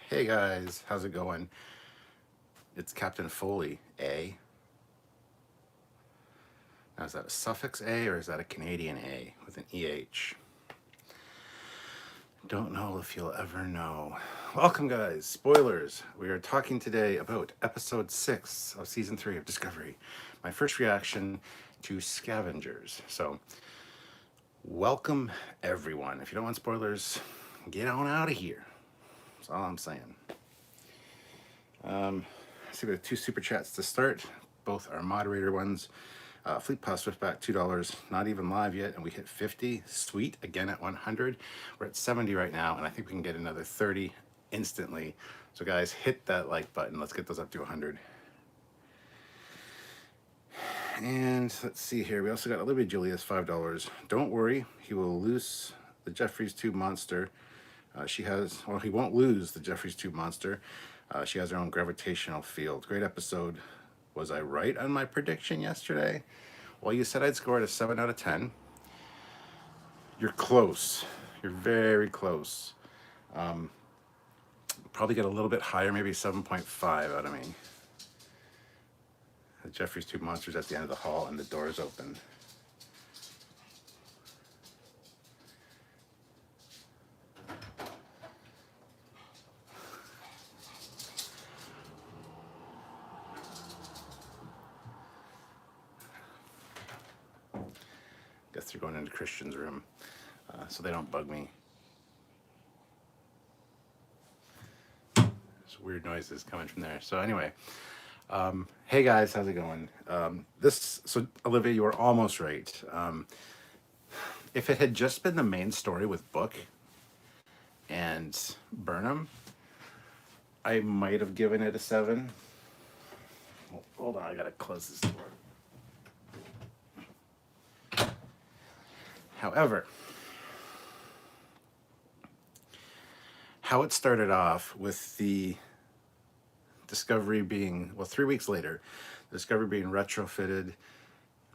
Hey guys, how's it going? It's Captain Foley, A. Now is that a suffix A or is that a Canadian A with an EH? Don't know if you'll ever know. Welcome guys, spoilers. We are talking today about episode 6 of season 3 of Discovery. My first reaction to Scavengers. So, welcome everyone. If you don't want spoilers, get on out of here. That's all I'm saying. I see we have 2 super chats to start. Both are moderator ones. Fleet Pass Swiftback, $2. Not even live yet, and we hit 50. Sweet, again at 100. We're at 70 right now, and I think we can get another 30 instantly. So guys, hit that like button. Let's get those up to 100. And let's see here. We also got Olivia Julius, $5. Don't worry, he will lose the Jeffries Tube monster. He won't lose the Jeffries Tube monster. She has her own gravitational field. Great episode. Was I right on my prediction yesterday? Well, you said I'd score it a 7 out of 10. You're close. You're very close. Probably get a little bit higher, maybe 7.5 out of me. The Jeffries Tube monster's at the end of the hall and the door is open. Guess they're going into Christian's room, so they don't bug me. There's weird noises coming from there. So anyway, hey guys, how's it going? So Olivia, you were almost right. If it had just been the main story with Book and Burnham, I might have given it a 7. Hold on, I gotta close this door. However, how it started off with the Discovery being, 3 weeks later, the Discovery being retrofitted,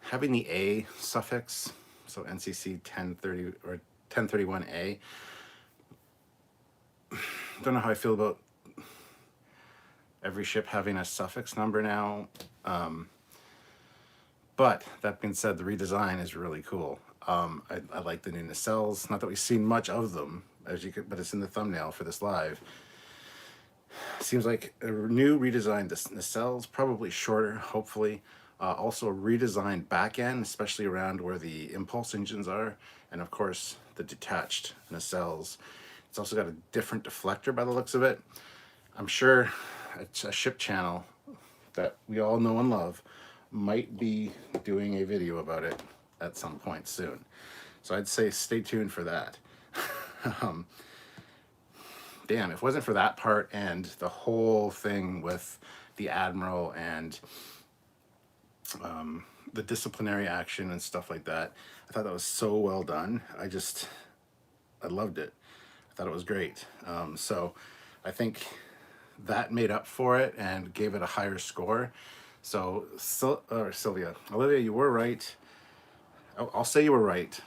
having the A suffix, so NCC 1030 or 1031A. Don't know how I feel about every ship having a suffix number now. But that being said, the redesign is really cool. I like the new nacelles. Not that we've seen much of them, but it's in the thumbnail for this live. Seems like a new redesigned nacelles, probably shorter, hopefully. Also a redesigned back end, especially around where the impulse engines are, and of course the detached nacelles. It's also got a different deflector by the looks of it. I'm sure it's a ship channel that we all know and love might be doing a video about it at some point soon. So I'd say stay tuned for that. Damn, if it wasn't for that part and the whole thing with the Admiral and the disciplinary action and stuff like that, I thought that was so well done. I loved it. I thought it was great. So I think that made up for it and gave it a higher score. So Sylvia, Olivia, you were right. I'll say you were right,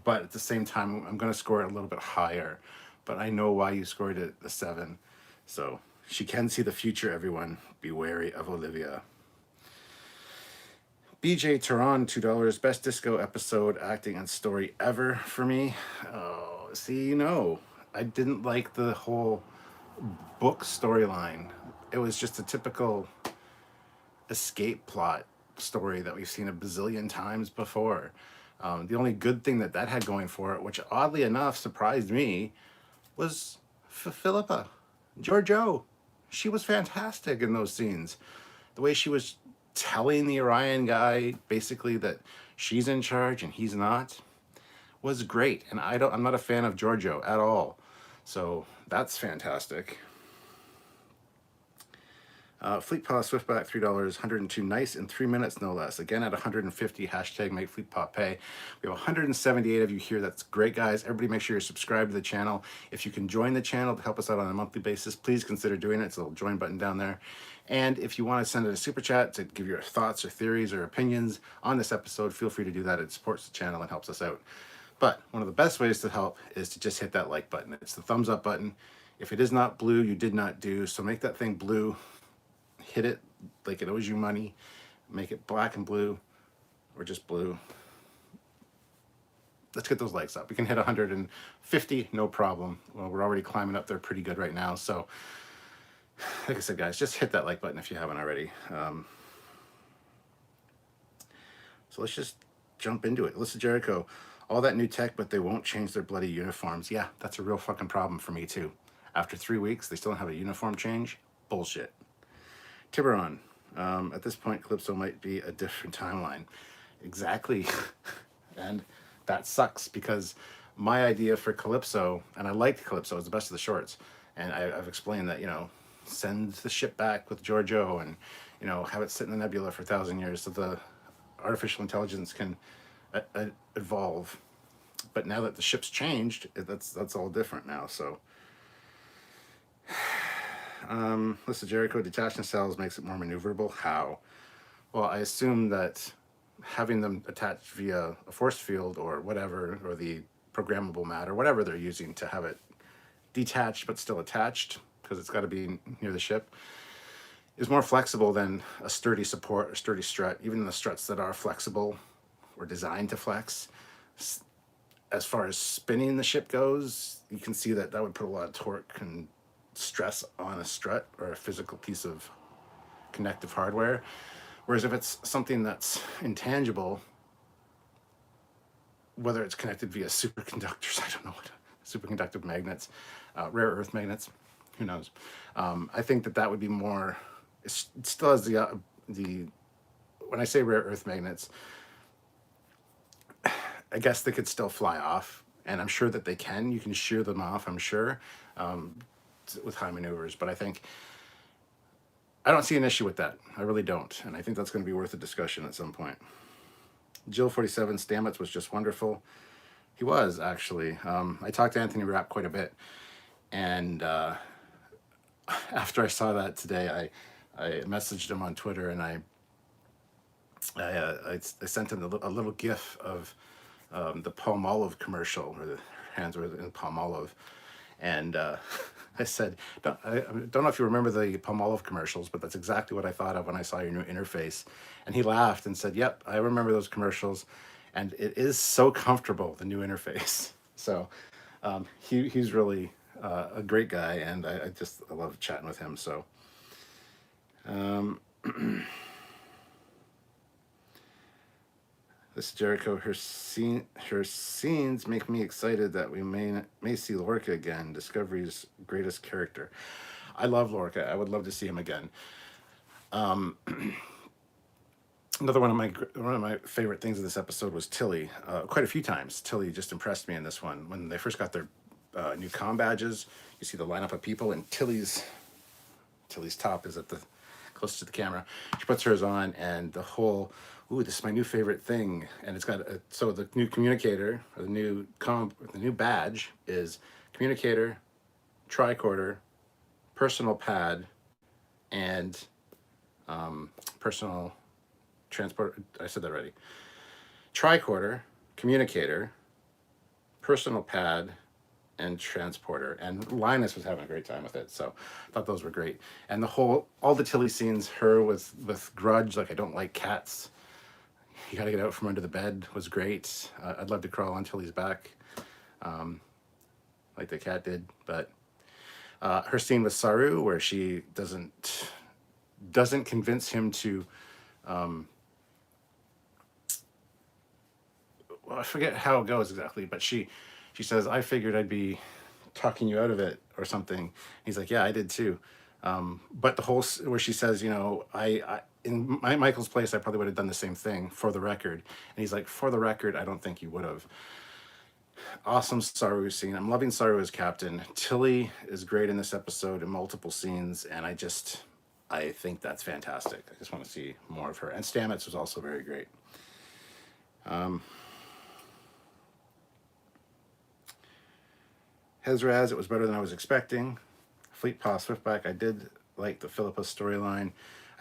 but at the same time, I'm going to score it a little bit higher. But I know why you scored it a 7. So she can see the future, everyone. Be wary of Olivia. BJ Tehran, $2. Best disco episode, acting and story ever for me. Oh, see, I didn't like the whole book storyline. It was just a typical escape plot story that we've seen a bazillion times before. The only good thing that had going for it, which oddly enough surprised me, was Philippa Georgiou. She was fantastic in those scenes. The way she was telling the Orion guy basically that she's in charge and he's not was great. And I'm not a fan of Georgiou at all. So that's fantastic. Fleet Paw Swiftback, $3, 102 nice in 3 minutes, no less. Again at 150, hashtag make Fleet Paw pay. We have 178 of you here. That's great, guys. Everybody make sure you're subscribed to the channel. If you can join the channel to help us out on a monthly basis, please consider doing it. It's a little join button down there. And if you want to send it a super chat to give your thoughts or theories or opinions on this episode, feel free to do that. It supports the channel and helps us out. But one of the best ways to help is to just hit that like button. It's the thumbs up button. If it is not blue, you did not do. So make that thing blue. Hit it like it owes you money. Make it black and blue, or just blue. Let's get those likes up. We can hit 150, no problem. Well, we're already climbing up there pretty good right now. So, like I said, guys, just hit that like button if you haven't already. So let's just jump into it. Listen, Jericho, all that new tech, but they won't change their bloody uniforms. Yeah, that's a real fucking problem for me too. After 3 weeks, they still don't have a uniform change? Bullshit. Tiburon, at this point, Calypso might be a different timeline. Exactly. And that sucks because my idea for Calypso, and I liked Calypso, it was the best of the shorts. And I've explained that, you know, send the ship back with Georgiou and, you know, have it sit in the nebula for 1,000 years so the artificial intelligence can evolve. But now that the ship's changed, that's all different now. So, listen, Jericho, detaching cells makes it more maneuverable. How? Well, I assume that having them attached via a force field or whatever, or the programmable matter, whatever they're using to have it detached but still attached, because it's got to be near the ship, is more flexible than a sturdy support or sturdy strut. Even the struts that are flexible or designed to flex, as far as spinning the ship goes, you can see that would put a lot of torque and stress on a strut or a physical piece of connective hardware. Whereas if it's something that's intangible, whether it's connected via superconductors, I don't know what, superconductive magnets, rare earth magnets, who knows? I think that would be more, it still has the, when I say rare earth magnets, I guess they could still fly off, and I'm sure that they can. You can shear them off, I'm sure, with high maneuvers, but I don't see an issue with that. I really don't, and I think that's going to be worth a discussion at some point. Jill 47, Stamets was just wonderful. He was, actually. I talked to Anthony Rapp quite a bit, and after I saw that today, I messaged him on Twitter, and I sent him a little GIF of the Palmolive commercial, where the hands were in Palmolive, and I said, I don't know if you remember the Palmolive commercials, but that's exactly what I thought of when I saw your new interface. And he laughed and said, yep, I remember those commercials, and it is so comfortable, the new interface. So he's really a great guy, and I love chatting with him. So this is Jericho. Her scenes make me excited that we may see Lorca again, Discovery's greatest character. I love Lorca. I would love to see him again. Another one of my favorite things of this episode was Tilly. Quite a few times, Tilly just impressed me in this one. When they first got their new comm badges, you see the lineup of people, and Tilly's top is at the close to the camera. She puts hers on, and the whole, ooh, this is my new favorite thing. And it's got so the new communicator, or the new badge is communicator, tricorder, personal pad, and personal transport. I said that already. Tricorder, communicator, personal pad, and transporter. And Linus was having a great time with it, so I thought those were great. And all the Tilly scenes, her with grudge, like I don't like cats, you gotta get out from under the bed, was great. I'd love to crawl on Tilly's back, like the cat did. But her scene with Saru, where she doesn't convince him to, well, I forget how it goes exactly, but she says, I figured I'd be talking you out of it or something. He's like, yeah, I did too. But the whole, where she says, you know, I in Michael's place, I probably would have done the same thing, for the record. And he's like, for the record, I don't think you would have. Awesome Saru scene. I'm loving Saru as captain. Tilly is great in this episode in multiple scenes, and I think that's fantastic. I just want to see more of her. And Stamets was also very great. Hezraz, it was better than I was expecting. Fleet Paw Swiftback, I did like the Philippa storyline.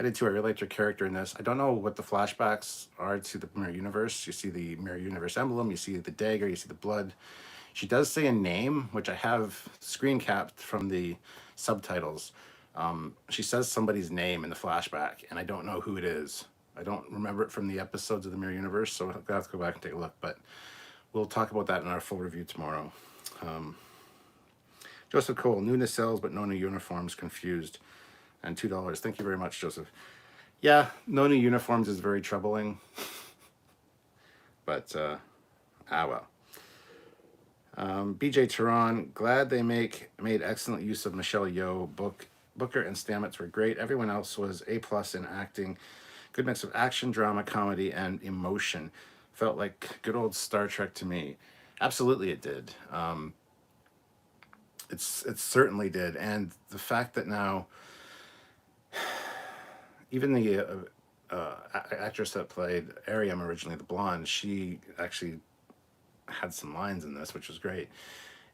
I did too. I really liked her character in this. I don't know what the flashbacks are to the Mirror Universe. You see the Mirror Universe emblem, you see the dagger, you see the blood. She does say a name, which I have screen capped from the subtitles. She says somebody's name in the flashback, and I don't know who it is. I don't remember it from the episodes of the Mirror Universe, so I'll have to go back and take a look. But we'll talk about that in our full review tomorrow. Joseph Cole, new nacelles but no new uniforms, confused. And $2. Thank you very much, Joseph. Yeah, no new uniforms is very troubling. But, well. BJ Tehran, glad they made excellent use of Michelle Yeoh. Booker and Stamets were great. Everyone else was A+ in acting. Good mix of action, drama, comedy, and emotion. Felt like good old Star Trek to me. Absolutely it did. It certainly did. And the fact that now even the actress that played Ariam originally, the blonde, she actually had some lines in this, which was great.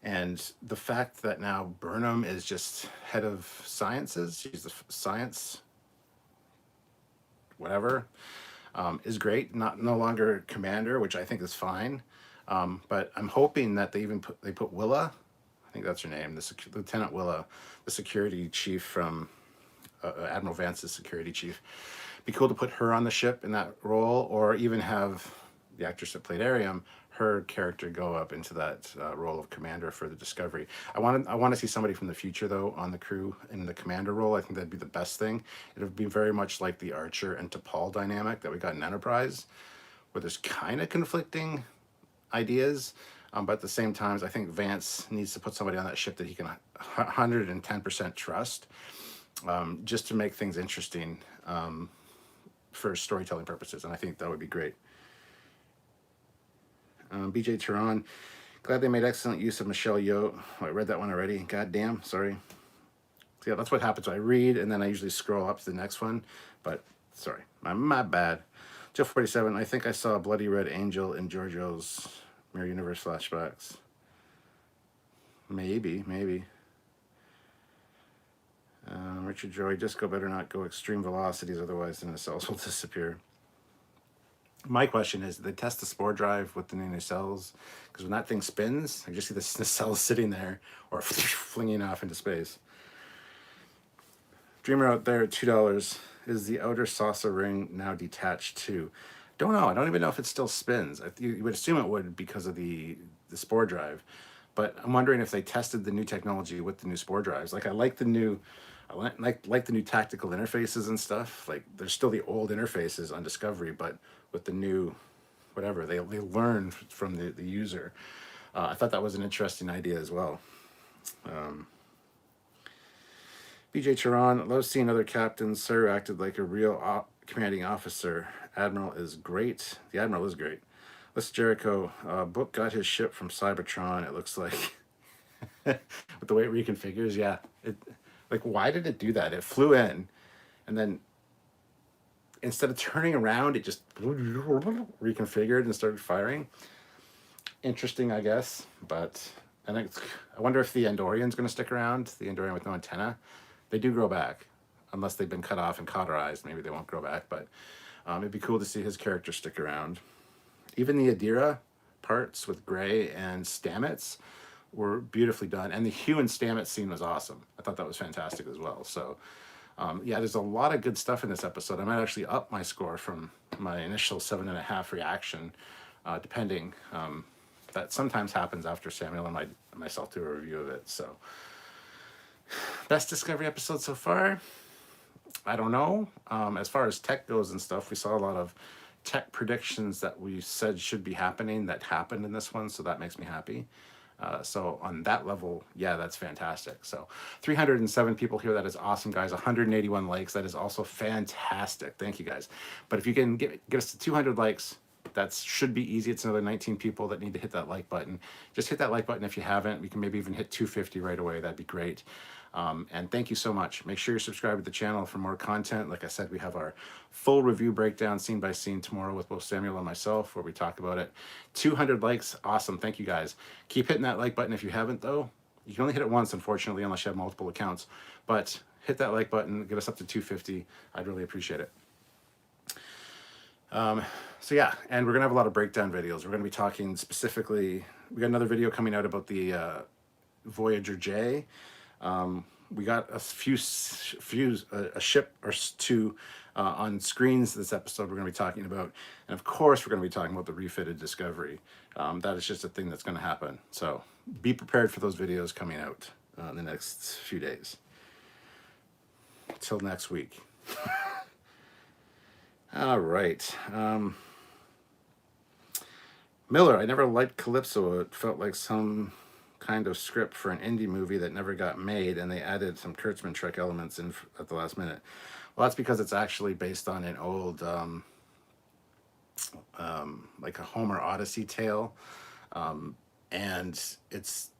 And the fact that now Burnham is just head of sciences, she's the science whatever, is great. No longer commander, which I think is fine. But I'm hoping that they put Willa, I think that's her name, Lieutenant Willa, the security chief from Admiral Vance's security chief. Be cool to put her on the ship in that role, or even have the actress that played Ariam, her character go up into that role of commander for the Discovery. I want to see somebody from the future though on the crew in the commander role. I think that'd be the best thing. It would be very much like the Archer and T'Pol dynamic that we got in Enterprise, where there's kind of conflicting ideas, but at the same time, I think Vance needs to put somebody on that ship that he can 110% trust, just to make things interesting for storytelling purposes, and I think that would be great. BJ Tehran, glad they made excellent use of Michelle Yeoh. Oh, I read that one already. God damn, sorry. So yeah, that's what happens. I read, and then I usually scroll up to the next one, but sorry, my bad. Joe 47, I think I saw a Bloody Red Angel in Georgiou's Mirror Universe flashbacks. Maybe. Richard Joy, Disco better not go extreme velocities, otherwise the nacelles will disappear. My question is, did they test the spore drive with the new nacelles? Because when that thing spins, I just see the nacelles sitting there or flinging off into space. Dreamer out there at $2. Is the outer saucer ring now detached too? Don't know. I don't even know if it still spins. You would assume it would because of the spore drive. But I'm wondering if they tested the new technology with the new spore drives. Like I like the new tactical interfaces and stuff. Like there's still the old interfaces on Discovery, but with the new whatever, they learn from the user. I thought that was an interesting idea as well. BJ Tehran, love seeing other captains. Sir acted like a real commanding officer. Admiral is great. The Admiral is great. Let's Jericho. Book got his ship from Cybertron, it looks like. With the way it reconfigures, yeah. Like, why did it do that? It flew in, and then instead of turning around, it just reconfigured and started firing. Interesting, I guess. But I wonder if the Andorian's going to stick around. The Andorian with no antenna. They do grow back, unless they've been cut off and cauterized. Maybe they won't grow back, but it'd be cool to see his character stick around. Even the Adira parts with Gray and Stamets were beautifully done, and the Hugh and Stamets scene was awesome. I thought that was fantastic as well. So yeah, there's a lot of good stuff in this episode. I might actually up my score from my initial 7.5 reaction, depending. That sometimes happens after Samuel and myself do a review of it. So best Discovery episode so far? I don't know. As far as tech goes and stuff, we saw a lot of tech predictions that we said should be happening that happened in this one, so that makes me happy. So on that level, yeah, that's fantastic. So 307 people here. That is awesome, guys. 181 likes. That is also fantastic. Thank you, guys. But if you can get us to 200 likes, that should be easy. It's another 19 people that need to hit that like button. Just hit that like button if you haven't. We can maybe even hit 250 right away. That'd be great. And thank you so much. Make sure you're subscribed to the channel for more content. Like I said, we have our full review breakdown scene by scene tomorrow with both Samuel and myself, where we talk about it. 200 likes. Awesome. Thank you, guys. Keep hitting that like button if you haven't, though. You can only hit it once, unfortunately, unless you have multiple accounts. But hit that like button. Get us up to 250. I'd really appreciate it. So yeah, and we're gonna have a lot of breakdown videos. We're gonna be talking specifically. We got another video coming out about the Voyager J. We got a a ship or two on screens this episode we're going to be talking about. And of course, we're going to be talking about the refitted Discovery. That is just a thing that's going to happen. So be prepared for those videos coming out in the next few days. Until next week. All right. Miller, I never liked Calypso. It felt like some kind of script for an indie movie that never got made, and they added some Kurtzman Trek elements in at the last minute. Well, that's because it's actually based on an old, like a Homer Odyssey tale, and it's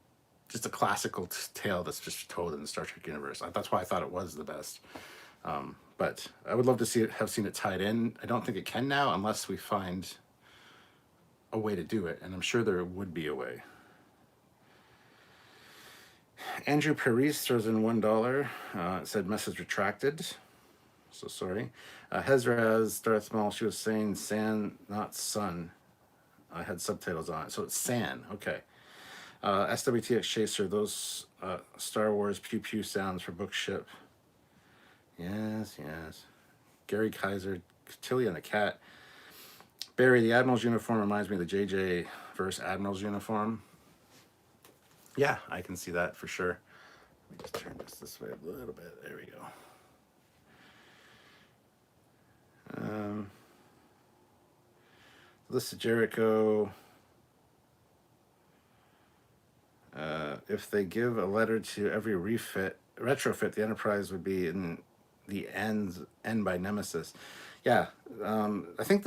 just a classical tale that's just told in the Star Trek universe. That's why I thought it was the best. But I would love to have seen it tied in. I don't think it can now, unless we find a way to do it, and I'm sure there would be a way. Andrew Paris throws in $1. It said message retracted. So sorry. Hezraz, Darth Maul, she was saying San, not sun. I had subtitles on it. So it's San. Okay. SWTX Chaser, those Star Wars pew pew sounds for bookship. Yes, yes. Gary Kaiser, Tilly and the Cat. Barry, the Admiral's uniform reminds me of the JJ verse Admiral's uniform. Yeah, I can see that for sure. Let me just turn this way a little bit. There we go. List of Jericho. If they give a letter to every retrofit, the Enterprise would be in the end by Nemesis. Yeah, I think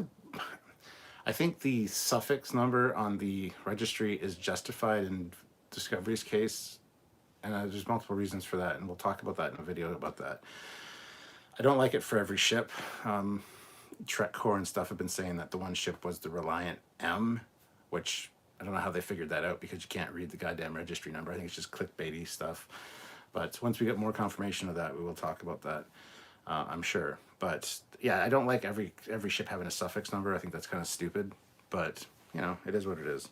the suffix number on the registry is justified in Discovery's case, and there's multiple reasons for that, and we'll talk about that in a video about that. I don't like it for every ship. Trek Core and stuff have been saying that the one ship was the Reliant M, which I don't know how they figured that out, because you can't read the goddamn registry number. I think it's just clickbaity stuff. But once we get more confirmation of that, we will talk about that, I'm sure. But yeah, I don't like every ship having a suffix number. I think that's kind of stupid, but you know, it is what it is.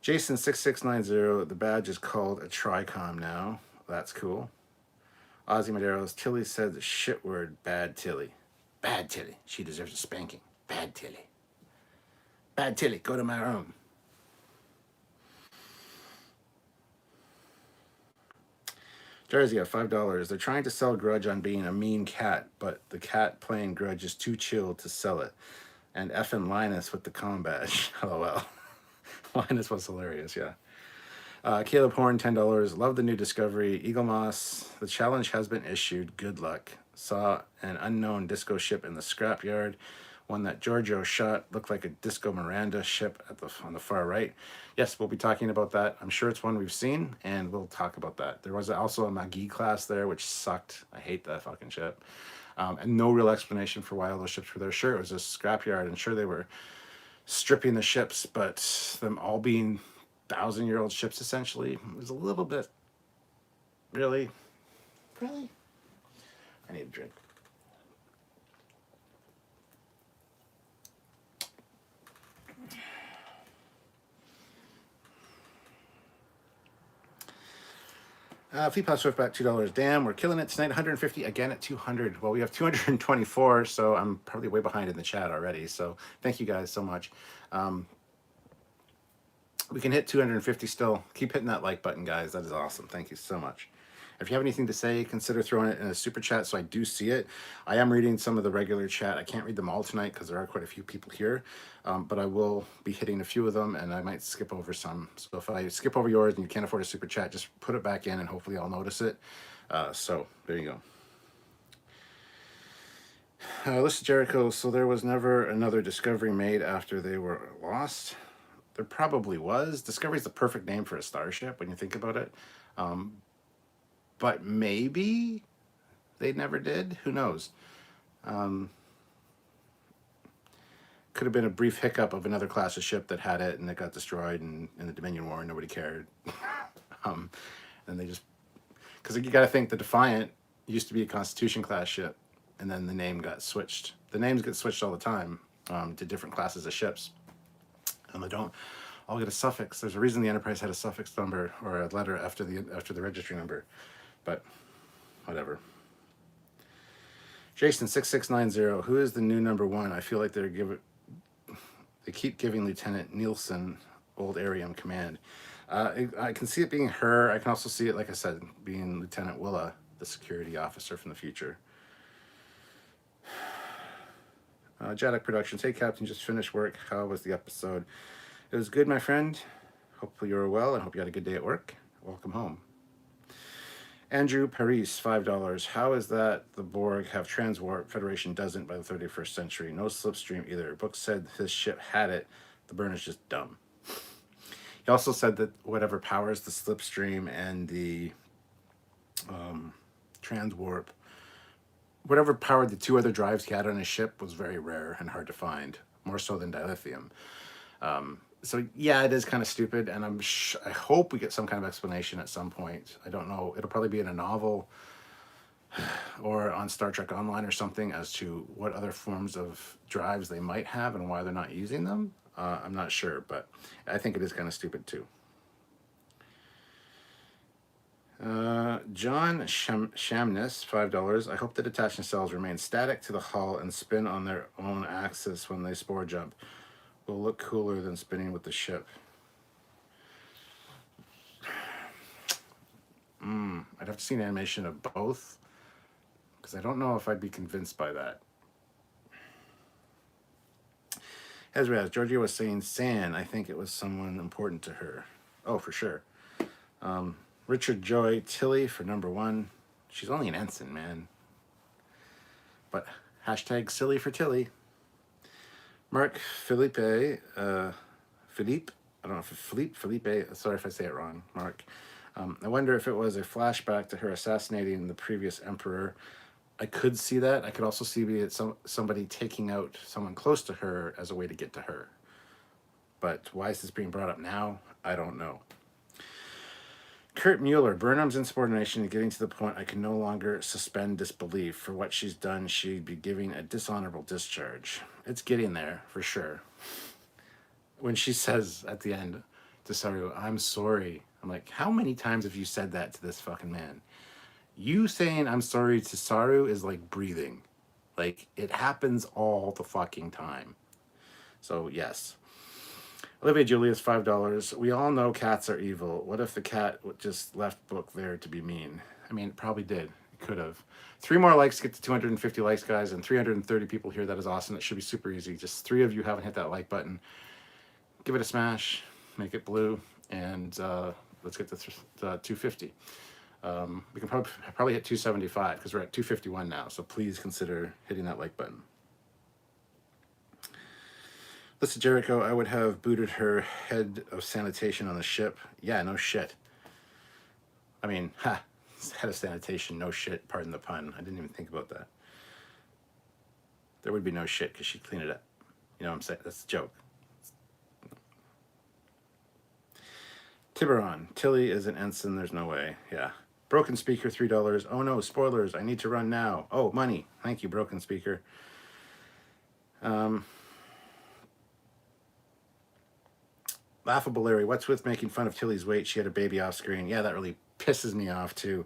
Jason6690, the badge is called a Tricom now. That's cool. Ozzy Maderos, Tilly said the shit word, bad Tilly. Bad Tilly. She deserves a spanking. Bad Tilly. Bad Tilly, go to my room. Jersey at $5. They're trying to sell Grudge on being a mean cat, but the cat playing Grudge is too chill to sell it. And effing Linus with the com badge. LOL. Linus was hilarious, yeah. Caleb Horn, $10. Love the new Discovery. Eagle Moss, the challenge has been issued. Good luck. Saw an unknown disco ship in the scrapyard. One that Georgiou shot looked like a Disco Miranda ship on the far right. Yes, we'll be talking about that. I'm sure it's one we've seen, and we'll talk about that. There was also a Magee class there, which sucked. I hate that fucking ship. And no real explanation for why all those ships were there. Sure, it was a scrapyard, and sure they were stripping the ships, but them all being 1,000-year-old ships essentially was a little bit. Really? I need a drink. Fleet Pass Swift back $2. Damn, we're killing it tonight. 150 again at 200. Well, we have 224, so I'm probably way behind in the chat already. So thank you guys so much. We can hit 250 still. Keep hitting that like button, guys. That is awesome. Thank you so much. If you have anything to say, consider throwing it in a super chat so I do see it. I am reading some of the regular chat. I can't read them all tonight because there are quite a few people here, but I will be hitting a few of them, and I might skip over some. So if I skip over yours and you can't afford a super chat, just put it back in and hopefully I'll notice it. So there you go. Listen, Jericho, so there was never another Discovery made after they were lost? There probably was. Discovery's the perfect name for a starship when you think about it. But maybe they never did. Who knows? Could have been a brief hiccup of another class of ship that had it and it got destroyed in the Dominion War and nobody cared. And they just... Because you got to think the Defiant used to be a Constitution class ship. and then the name got switched. The names get switched all the time to different classes of ships, and they don't all get a suffix. There's a reason the Enterprise had a suffix number or a letter after the registry number, but whatever. Jason 6690, who is the new number one? I feel like they keep giving Lieutenant Nielsen old Arium command. I can see it being her. I can also see it, like I said, being Lieutenant Willa, the security officer from the future. Jaddock Productions. Hey, Captain, just finished work. How was the episode? It was good, my friend. Hopefully you were well, and hope you had a good day at work. Welcome home. Andrew Paris, $5. How is that the Borg have transwarp? Federation doesn't by the 31st century. No slipstream either. Book said his ship had it. The burn is just dumb. He also said that whatever powers the slipstream and the transwarp, whatever powered the two other drives he had on his ship was very rare and hard to find, more so than dilithium. So yeah, it is kind of stupid, and I hope we get some kind of explanation at some point. I don't know. It'll probably be in a novel or on Star Trek Online or something as to what other forms of drives they might have and why they're not using them. I'm not sure, but I think it is kind of stupid too. John Shamness, $5. I hope the detach nacelles remain static to the hull and spin on their own axis when they spore jump. Will look cooler than spinning with the ship. I'd have to see an animation of both, because I don't know if I'd be convinced by that. Ezra, Georgiou was saying San. I think it was someone important to her. Oh, for sure. Richard Joy Tilly for number one. She's only an ensign, man. But hashtag silly for Tilly. Mark Felipe, I don't know if it's Felipe, sorry if I say it wrong, Mark. I wonder if it was a flashback to her assassinating the previous emperor. I could see that. I could also see it somebody taking out someone close to her as a way to get to her. But why is this being brought up now? I don't know. Kurt Mueller, Burnham's insubordination is getting to the point I can no longer suspend disbelief. For what she's done, she'd be giving a dishonorable discharge. It's getting there, for sure. When she says at the end to Saru, I'm sorry. I'm like, how many times have you said that to this fucking man? You saying I'm sorry to Saru is like breathing. Like, it happens all the fucking time. So, yes. Olivia Julius, $5. We all know cats are evil. What if the cat just left book there to be mean? I mean, it probably did. It could have. 3 more likes to get to 250 likes, guys, and 330 people here. That is awesome. It should be super easy. Just 3 of you haven't hit that like button. Give it a smash. Make it blue. And let's get to 250. We can probably hit 275 because we're at 251 now. So please consider hitting that like button. Listen, Jericho, I would have booted her head of sanitation on the ship. Yeah, no shit. I mean, head of sanitation, no shit, pardon the pun. I didn't even think about that. There would be no shit because she'd clean it up. You know what I'm saying? That's a joke. Tiburon, Tilly is an ensign, there's no way. Yeah. Broken Speaker, $3. Oh no, spoilers, I need to run now. Oh, money. Thank you, Broken Speaker. Laughable Larry, what's with making fun of Tilly's weight? She had a baby off screen. Yeah, that really pisses me off too.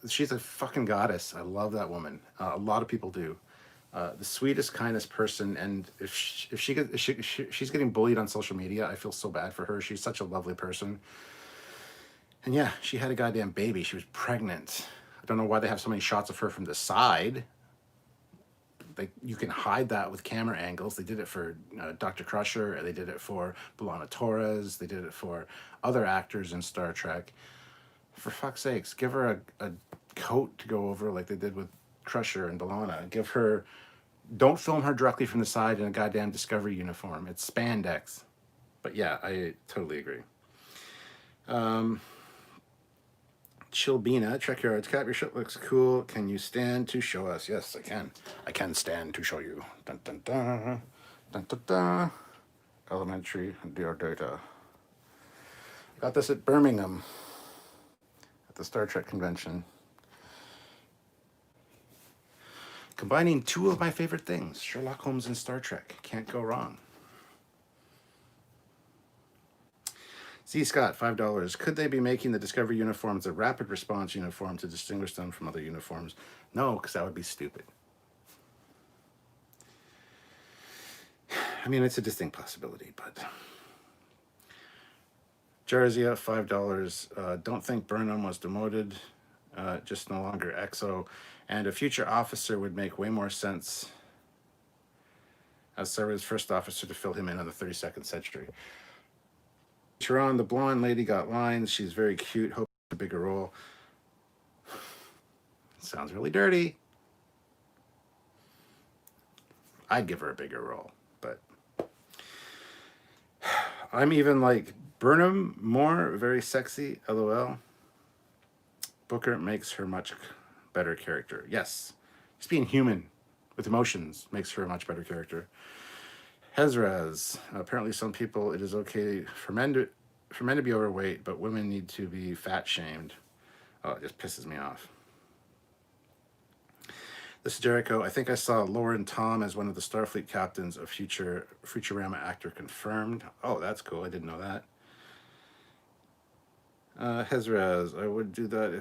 She's a fucking goddess. I love that woman. A lot of people do. The sweetest, kindest person, and if she's getting bullied on social media, I feel so bad for her. She's such a lovely person. And yeah, she had a goddamn baby. She was pregnant. I don't know why they have so many shots of her from the side. You can hide that with camera angles. They did it for Dr. Crusher. They did it for B'Elanna Torres. They did it for other actors in Star Trek. For fuck's sakes, give her a coat to go over like they did with Crusher and B'Elanna. Don't film her directly from the side in a goddamn Discovery uniform. It's spandex. But yeah, I totally agree. Chilbina, Trekyards, Cap, your ship looks cool. Can you stand to show us? Yes, I can. I can stand to show you. Dun dun dun. Dun dun dun. Elementary dear data. Got this at Birmingham at the Star Trek convention. Combining two of my favorite things, Sherlock Holmes and Star Trek. Can't go wrong. Z. Scott, $5. Could they be making the Discovery uniforms a rapid response uniform to distinguish them from other uniforms? No, because that would be stupid. I mean, it's a distinct possibility, but... Jarzia, $5. Don't think Burnham was demoted, just no longer EXO. And a future officer would make way more sense as Sarah's first officer to fill him in on the 32nd century. Sharon, the blonde lady, got lines. She's very cute. Hope a bigger role. Sounds really dirty. I'd give her a bigger role, but I'm even like Burnham more, very sexy, LOL. Booker makes her much better character. Yes, just being human with emotions makes her a much better character. Hezraz, apparently some people, it is okay for men to be overweight, but women need to be fat shamed. Oh, it just pisses me off. This is Jericho. I think I saw Lauren Tom as one of the Starfleet captains, a future Futurama actor confirmed. Oh, that's cool. I didn't know that. Hezraz, I would do that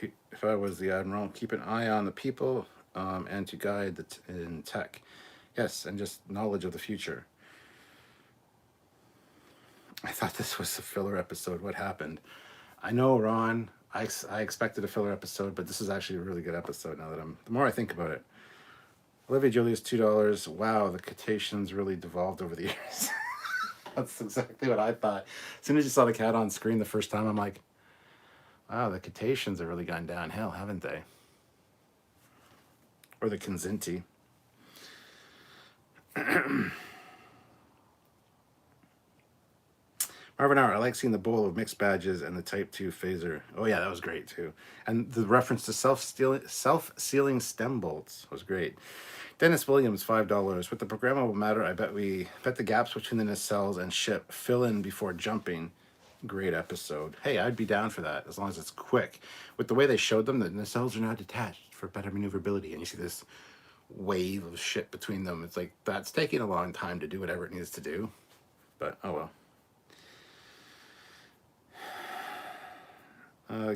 if I was the admiral. Keep an eye on the people and to guide in tech. Yes, and just knowledge of the future. I thought this was a filler episode. What happened? I know, Ron. I expected a filler episode, but this is actually a really good episode now that the more I think about it. Olivia Julius, $2. Wow, the cetaceans really devolved over the years. That's exactly what I thought. As soon as you saw the cat on screen the first time, I'm like, wow, the cetaceans have really gone downhill, haven't they? Or the Kinzinti. Marvin Hour, I like seeing the bowl of mixed badges and the Type 2 phaser. Oh yeah, that was great too. And the reference to self-sealing stem bolts was great. Dennis Williams, $5. With the programmable matter, I bet the gaps between the nacelles and ship fill in before jumping. Great episode. Hey, I'd be down for that as long as it's quick. With the way they showed them, the nacelles are now detached for better maneuverability, and you see this wave of shit between them. It's like, that's taking a long time to do whatever it needs to do. But, oh well.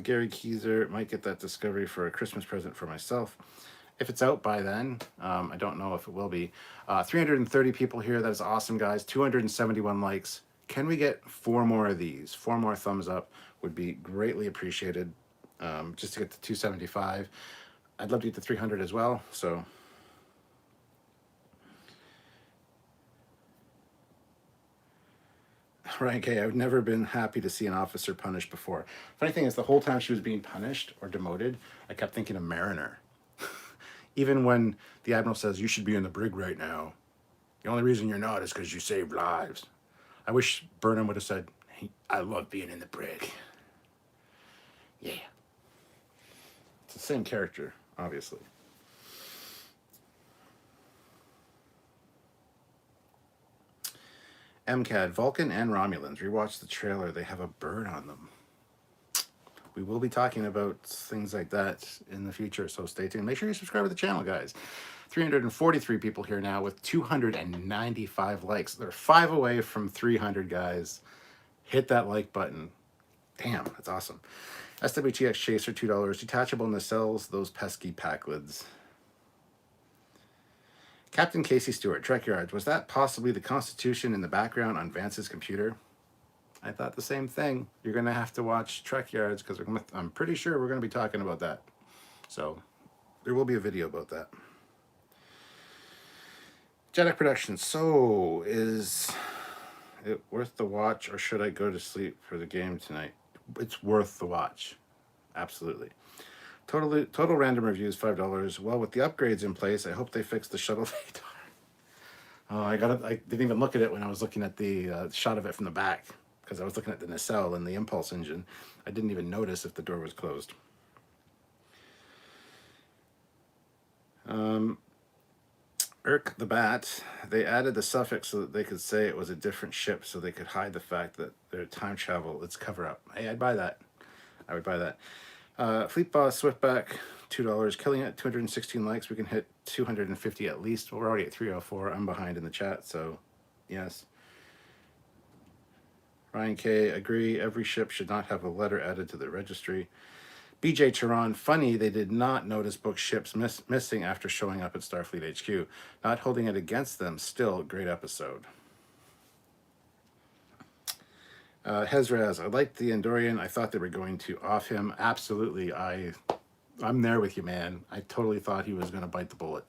Gary Keyser, might get that Discovery for a Christmas present for myself. If it's out by then, I don't know if it will be. 330 people here. That is awesome, guys. 271 likes. Can we get 4 more of these? 4 more thumbs up would be greatly appreciated, just to get to 275. I'd love to get to 300 as well, so... Ryan K, I've never been happy to see an officer punished before. Funny thing is, the whole time she was being punished or demoted, I kept thinking of Mariner. Even when the Admiral says, you should be in the brig right now. The only reason you're not is because you saved lives. I wish Burnham would have said, hey, I love being in the brig. Yeah. It's the same character, obviously. MCAD, Vulcan and Romulans. Rewatch the trailer. They have a bird on them. We will be talking about things like that in the future, so stay tuned. Make sure you subscribe to the channel, guys. 343 people here now with 295 likes. They're 5 away from 300, guys. Hit that like button. Damn, that's awesome. SWTX Chaser, $2. Detachable nacelles, those pesky pack lids. Captain Casey Stewart, Trekyards. Was that possibly the Constitution in the background on Vance's computer? I thought the same thing. You're going to have to watch Trekyards because I'm pretty sure we're going to be talking about that. So there will be a video about that. Jeddak Productions. So is it worth the watch or should I go to sleep for the game tonight? It's worth the watch. Absolutely. Total random reviews, $5. Well, with the upgrades in place, I hope they fix the shuttle radar. Oh, I didn't even look at it when I was looking at the shot of it from the back because I was looking at the nacelle and the impulse engine. I didn't even notice if the door was closed. Irk the Bat, they added the suffix so that they could say it was a different ship so they could hide the fact that their time travel, it's cover up. Hey, I'd buy that. I would buy that. Fleet Boss Swiftback, $2. Killing it, 216 likes. We can hit 250 at least. We're already at 304. I'm behind in the chat, so yes. Ryan K, agree. Every ship should not have a letter added to the registry. BJ Tehran, funny they did not notice book ships missing after showing up at Starfleet HQ. Not holding it against them, still great episode. Hezraz, I liked the Andorian. I thought they were going to off him. Absolutely, I'm there with you, man. I totally thought he was going to bite the bullet.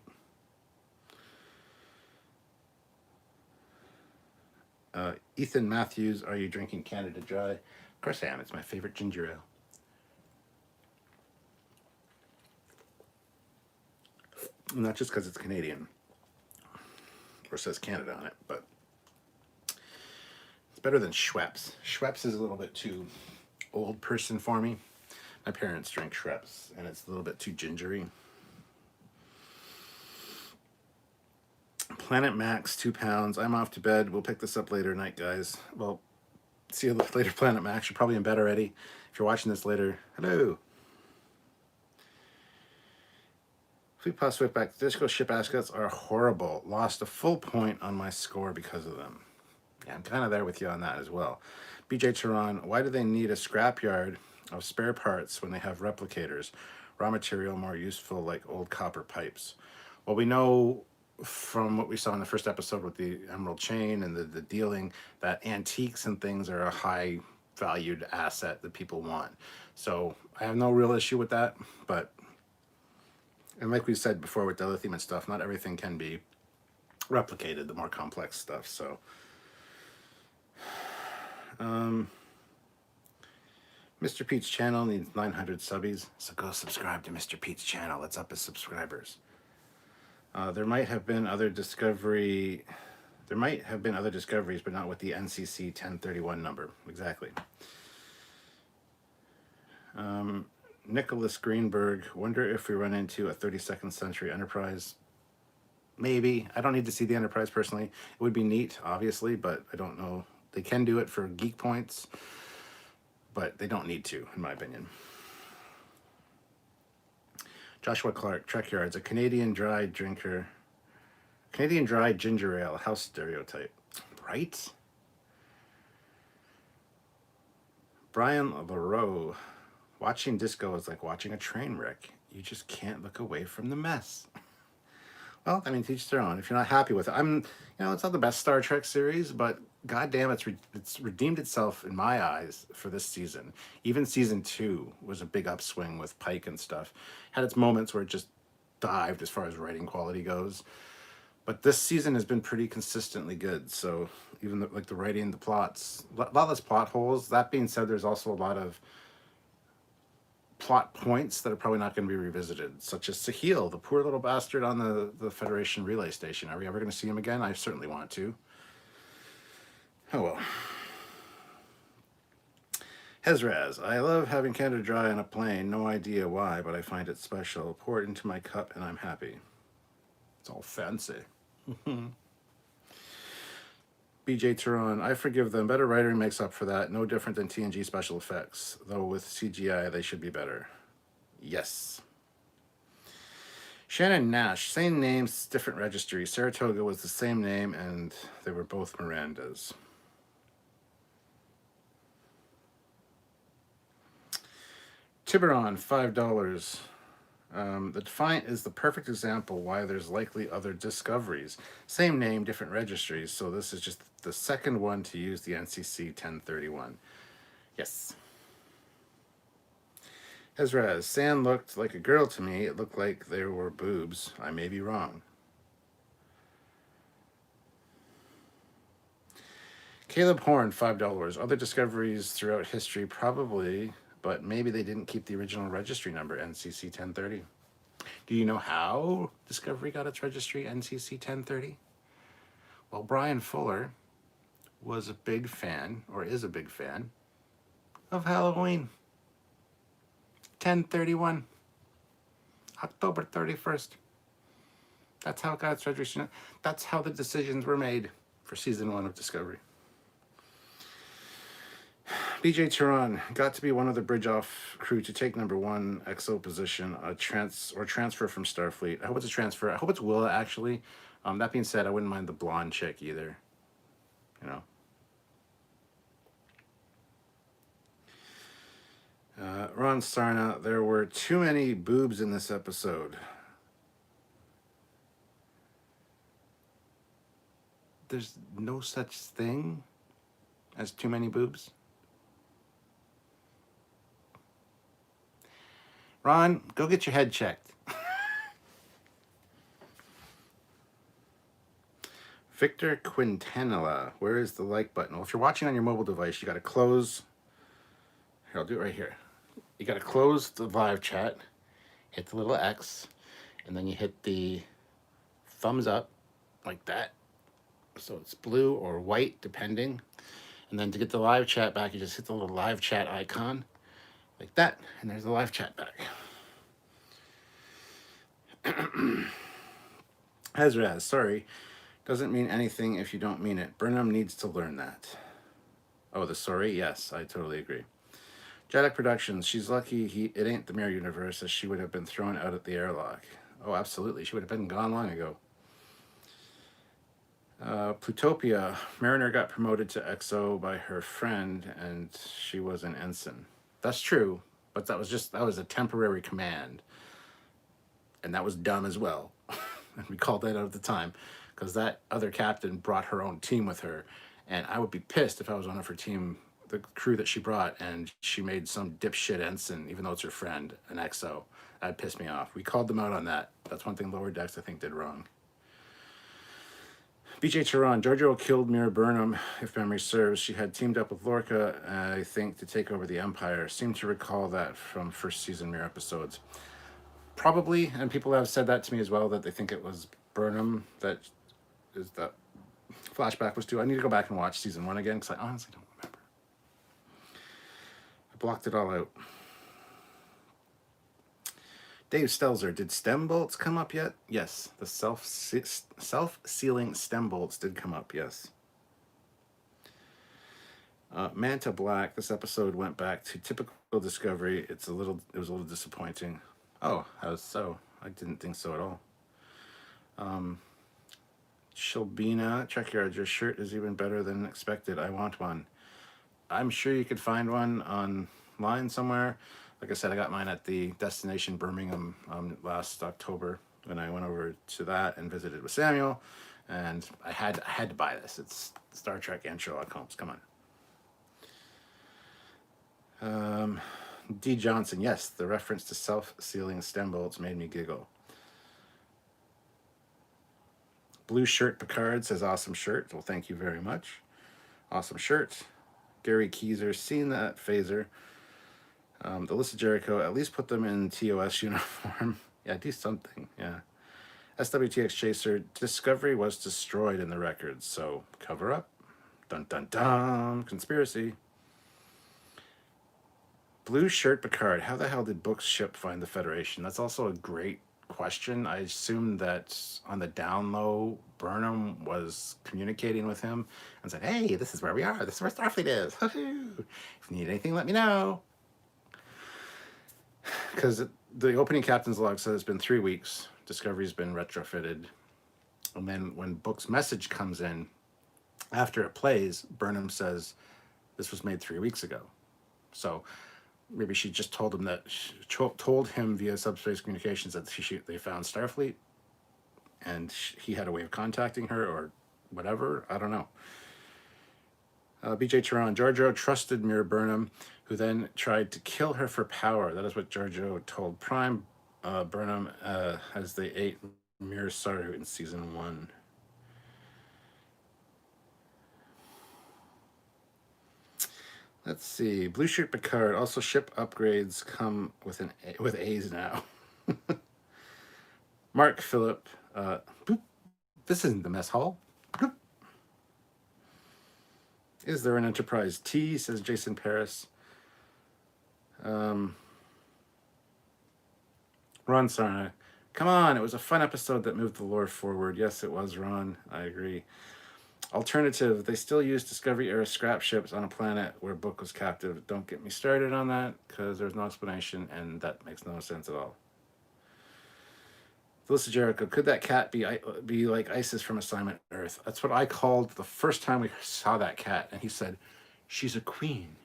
Ethan Matthews, are you drinking Canada Dry? Of course I am. It's my favorite ginger ale. Not just because it's Canadian, or says Canada on it, but it's better than Schweppes. Schweppes is a little bit too old person for me. My parents drink Schweppes, and it's a little bit too gingery. Planet Max, 2 pounds. I'm off to bed. We'll pick this up later night, guys. Well, see you later, Planet Max. You're probably in bed already. If you're watching this later, hello. Fleet Pass Swiftback. Disco ship ascots are horrible. Lost a full point on my score because of them. Yeah, I'm kind of there with you on that as well. BJ Tehran, why do they need a scrapyard of spare parts when they have replicators? Raw material more useful like old copper pipes. Well, we know from what we saw in the first episode with the Emerald Chain and the dealing that antiques and things are a high valued asset that people want. So I have no real issue with that, but and like we said before with the lithium and stuff, not everything can be replicated, the more complex stuff. So Mr. Pete's channel needs 900 subbies, so go subscribe to Mr. Pete's channel. Let's up his subscribers. There might have been other discoveries, but not with the NCC 1031 number. Exactly. Nicholas Greenberg, wonder if we run into a 32nd century Enterprise. Maybe. I don't need to see the Enterprise personally. It would be neat, obviously, but I don't know. They can do it for geek points, but they don't need to, in my opinion. Joshua Clark, Trekyards, a Canadian dry ginger ale, house stereotype. Right? Brian LaRoe, watching Disco is like watching a train wreck. You just can't look away from the mess. Well, I mean, teach their own. If you're not happy with it, it's not the best Star Trek series, but goddamn, it's redeemed itself in my eyes for this season. Even season 2 was a big upswing with Pike and stuff. Had its moments where it just dived as far as writing quality goes, but this season has been pretty consistently good. So even the writing, the plots, a lot less plot holes. That being said, there's also a lot of plot points that are probably not going to be revisited, such as Sahil, the poor little bastard on the Federation relay station. Are we ever going to see him again? I certainly want to. Oh well. Hezraz, I love having Canada Dry on a plane. No idea why, but I find it special. Pour it into my cup and I'm happy. It's all fancy. BJ Tehran, I forgive them. Better writing makes up for that. No different than TNG special effects. Though with CGI, they should be better. Yes. Shannon Nash, same names, different registry. Saratoga was the same name, and they were both Mirandas. Tiburon, $5. The Defiant is the perfect example why there's likely other discoveries. Same name, different registries, so this is just the second one to use the NCC 1031. Yes. Ezra, Sand looked like a girl to me. It looked like there were boobs. I may be wrong. Caleb Horn, $5. Other discoveries throughout history, probably, but maybe they didn't keep the original registry number, NCC 1030. Do you know how Discovery got its registry, NCC 1030? Well, Brian Fuller was a big fan, or is a big fan, of Halloween. 10/31, October 31st. That's how it got its registration. That's how the decisions were made for season 1 of Discovery. BJ Tehran got to be one of the bridge off crew to take number one XO position, transfer from Starfleet. I hope it's a transfer. I hope it's Willa, actually. That being said, I wouldn't mind the blonde chick either. You know. Ron Sarna, there were too many boobs in this episode. There's no such thing as too many boobs. Ron, go get your head checked. Victor Quintanilla, where is the like button? Well, if you're watching on your mobile device, you got to close. Here, I'll do it right here. You got to close the live chat, hit the little X, and then you hit the thumbs up like that. So it's blue or white, depending. And then to get the live chat back, you just hit the little live chat icon like that, and there's the live chat back. Hazraz, sorry. Doesn't mean anything if you don't mean it. Burnham needs to learn that. Oh, the sorry? Yes, I totally agree. Jadek Productions, she's lucky it ain't the mirror universe, as she would have been thrown out at the airlock. Oh, absolutely. She would have been gone long ago. Plutopia, Mariner got promoted to XO by her friend, and she was an ensign. That's true, but that was a temporary command. And that was dumb as well. And we called that out at the time, because that other captain brought her own team with her, and I would be pissed if I was one of her team, the crew that she brought, and she made some dipshit ensign, even though it's her friend, an XO. That'd piss me off. We called them out on that. That's one thing Lower Decks, I think, did wrong. BJ Tehran, Georgiou killed Mira Burnham, if memory serves. She had teamed up with Lorca, I think, to take over the Empire. Seem to recall that from first season Mira episodes. Probably, and people have said that to me as well, that they think it was Burnham that flashback was to. I need to go back and watch season 1 again, because I honestly don't remember. I blocked it all out. Dave Stelzer, did stem bolts come up yet? Yes, the self-sealing stem bolts did come up, yes. Manta Black, this episode went back to typical Discovery. It was a little disappointing. Oh, how so? I didn't think so at all. Shelbina, Trekyards, your shirt is even better than expected. I want one. I'm sure you could find one online somewhere. Like I said, I got mine at the Destination Birmingham last October when I went over to that and visited with Samuel, and I had to buy this. It's Star Trek and Sherlock Holmes. Come on. D. Johnson, yes, the reference to self-sealing stem bolts made me giggle. Blue Shirt Picard says, awesome shirt. Well, thank you very much. Awesome shirt. Gary Keyser, seen that phaser. The list of Jericho, at least put them in TOS uniform. Yeah, do something, yeah. SWTX Chaser, Discovery was destroyed in the records, so cover up. Dun dun dun, conspiracy. Blue Shirt Picard, how the hell did Book's ship find the Federation? That's also a great question. I assume that on the down low, Burnham was communicating with him and said, hey, this is where we are. This is where Starfleet is. If you need anything, let me know. Because the opening captain's log says it's been 3 weeks. Discovery's been retrofitted. And then when Book's message comes in, after it plays, Burnham says, this was made 3 weeks ago. So maybe she just told him that, told him via subspace communications that they found Starfleet, and he had a way of contacting her or whatever. I don't know. BJ Tehran, Georgiou trusted Mira Burnham, who then tried to kill her for power. That is what Georgiou told Prime Burnham as they ate Mira Saru in season 1. Let's see. Blue Shirt Picard. Also, ship upgrades come with with A's now. Mark Phillip. This isn't the mess hall. Boop. Is there an Enterprise T? Says Jason Paris. Ron Sarna. Come on, it was a fun episode that moved the lore forward. Yes, it was, Ron. I agree. Alternative, they still use Discovery era scrap ships on a planet where Book was captive. Don't get me started on that because there's no explanation and that makes no sense at all. Melissa Jericho, could that cat be like Isis from Assignment Earth? That's what I called the first time we saw that cat, and he said, "She's a queen."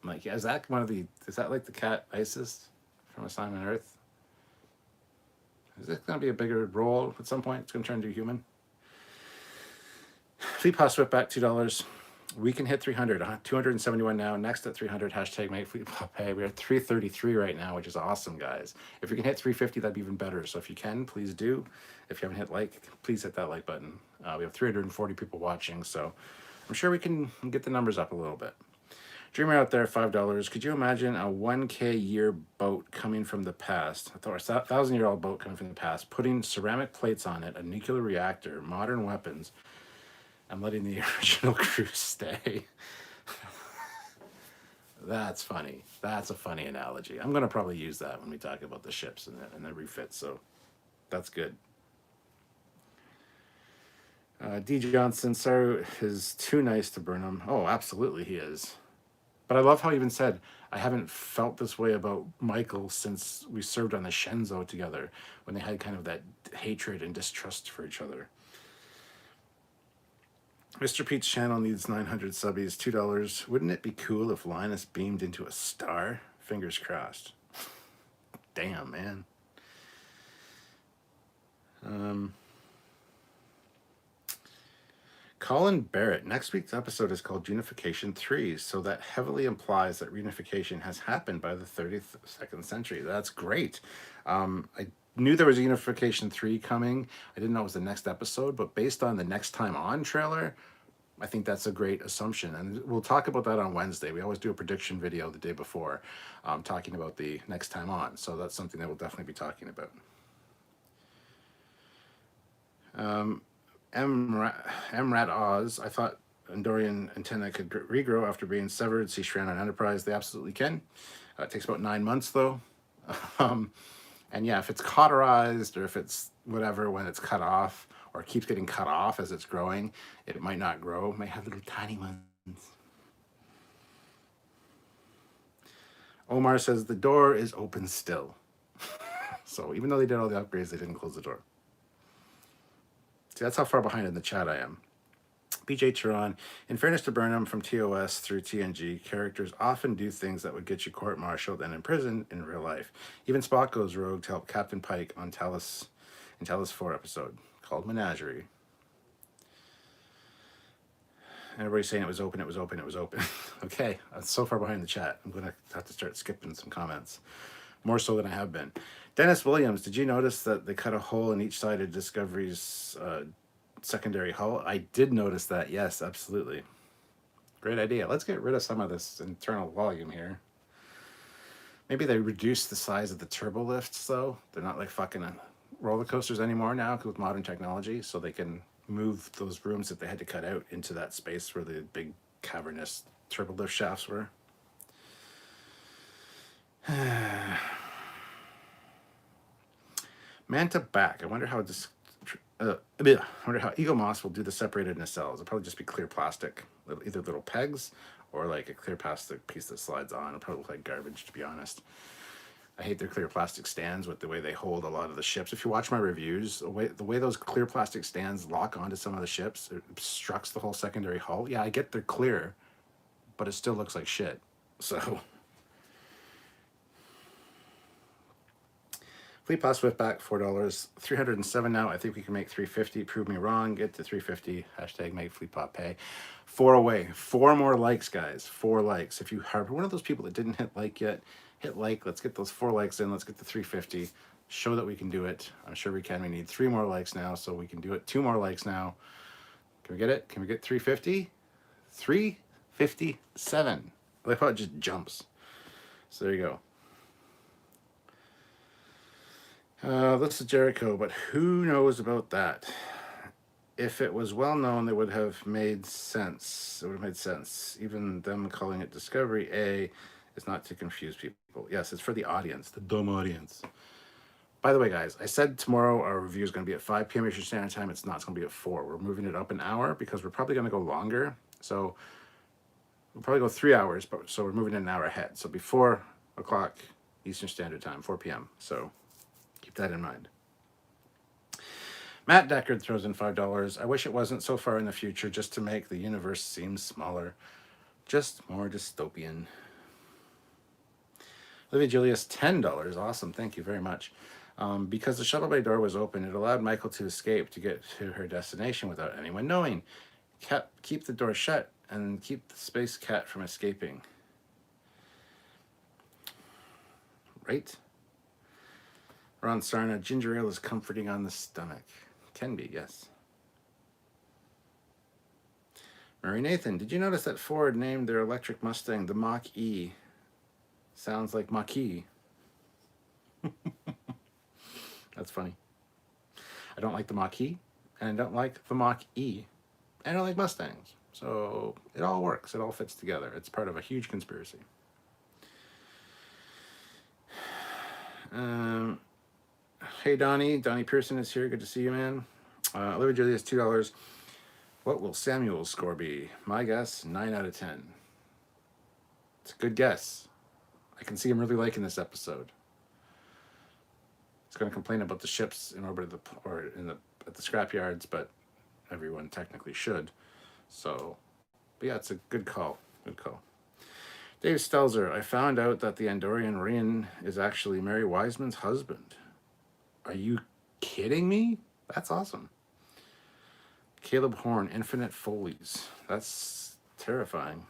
I'm like, yeah, is that like the cat Isis from Assignment Earth? Is it going to be a bigger role at some point? It's going to turn into a human. Fleet Pass Swift back $2. We can hit 300, 271 now. Next at 300, hashtag make Fleet Pass pay. We're at 333 right now, which is awesome, guys. If you can hit 350, that'd be even better. So if you can, please do. If you haven't hit like, please hit that like button. We have 340 people watching, so I'm sure we can get the numbers up a little bit. Dreamer out there, $5. Could you imagine a 1K year boat coming from the past? I thought a 1,000-year-old boat coming from the past, putting ceramic plates on it, a nuclear reactor, modern weapons, and letting the original crew stay. That's funny. That's a funny analogy. I'm going to probably use that when we talk about the ships and the refits, so that's good. D. Johnson, sir, is too nice to Burnham. Oh, absolutely he is. But I love how he even said, I haven't felt this way about Michael since we served on the Shenzhou together, when they had kind of that hatred and distrust for each other. Mr. Pete's channel needs 900 subbies, $2. Wouldn't it be cool if Linus beamed into a star? Fingers crossed. Damn, man. Colin Barrett, next week's episode is called Unification 3, so that heavily implies that reunification has happened by the 32nd century. That's great. I knew there was a Unification 3 coming. I didn't know it was the next episode, but based on the Next Time On trailer, I think that's a great assumption. And we'll talk about that on Wednesday. We always do a prediction video the day before, talking about the Next Time On. So that's something that we'll definitely be talking about. Rat Oz, I thought Andorian antenna could regrow after being severed. See Shran on Enterprise. They absolutely can. It takes about 9 months, though. And yeah, if it's cauterized or if it's whatever when it's cut off or it keeps getting cut off as it's growing, it might not grow. It might have little tiny ones. Omar says the door is open still. So even though they did all the upgrades, they didn't close the door. See, that's how far behind in the chat I am. BJ Turan, in fairness to Burnham, from TOS through TNG, characters often do things that would get you court-martialed and imprisoned in real life. Even Spock goes rogue to help Captain Pike on Talos 4 episode called Menagerie. Everybody's saying it was open, it was open, it was open. Okay, I'm so far behind the chat. I'm going to have to start skipping some comments. More so than I have been. Dennis Williams, did you notice that they cut a hole in each side of Discovery's secondary hull? I did notice that, yes, absolutely. Great idea. Let's get rid of some of this internal volume here. Maybe they reduced the size of the turbo lifts, though. They're not like fucking roller coasters anymore now with modern technology, so they can move those rooms that they had to cut out into that space where the big cavernous turbo lift shafts were. Manta back. I wonder how Eagle Moss will do the separated nacelles. It'll probably just be clear plastic, either little pegs or like a clear plastic piece that slides on. It'll probably look like garbage, to be honest. I hate their clear plastic stands with the way they hold a lot of the ships. If you watch my reviews, the way those clear plastic stands lock onto some of the ships, it obstructs the whole secondary hull. Yeah, I get they're clear, but it still looks like shit. So Fleet Pass Swift back, $4. 307 now. I think we can make 350. Prove me wrong. Get to 350. Hashtag make Fleet Pop pay. 4 away. 4 more likes, guys. 4 likes. If you are one of those people that didn't hit like yet, hit like. Let's get those 4 likes in. Let's get to 350. Show that we can do it. I'm sure we can. We need 3 more likes now, so we can do it. 2 more likes now. Can we get it? Can we get 350? 357. I like how it just jumps. So there you go. This is Jericho, but who knows about that? If it was well known, it would have made sense. It would have made sense. Even them calling it Discovery A is not to confuse people. Yes, it's for the audience, the dumb audience. By the way, guys, I said tomorrow our review is going to be at 5 p.m. Eastern Standard Time. It's not. It's going to be at 4. We're moving it up an hour because we're probably going to go longer. So we'll probably go 3 hours, but so we're moving it an hour ahead. So before o'clock Eastern Standard Time, 4 p.m. So keep that in mind. Matt Deckard throws in $5. I wish it wasn't so far in the future just to make the universe seem smaller. Just more dystopian. Olivia Julius, $10. Awesome. Thank you very much. Because the shuttle bay door was open, it allowed Michael to escape to get to her destination without anyone knowing. Keep the door shut and keep the space cat from escaping. Right? Ron Sarna, ginger ale is comforting on the stomach. Can be, yes. Murray Nathan, did you notice that Ford named their electric Mustang the Mach-E? Sounds like Mach-E. That's funny. I don't like the Mach-E, and I don't like the Mach-E. I don't like Mustangs. So it all works. It all fits together. It's part of a huge conspiracy. Hey, Donnie. Donnie Pearson is here. Good to see you, man. Olivia Julius, $2. What will Samuel's score be? My guess, 9 out of 10. It's a good guess. I can see him really liking this episode. He's going to complain about the ships in orbit at the scrapyards, but everyone technically should. So, but yeah, it's a good call. Good call. Dave Stelzer, I found out that the Andorian Rian is actually Mary Wiseman's husband. Are you kidding me? That's awesome. Caleb Horn, Infinite Foleys. That's terrifying.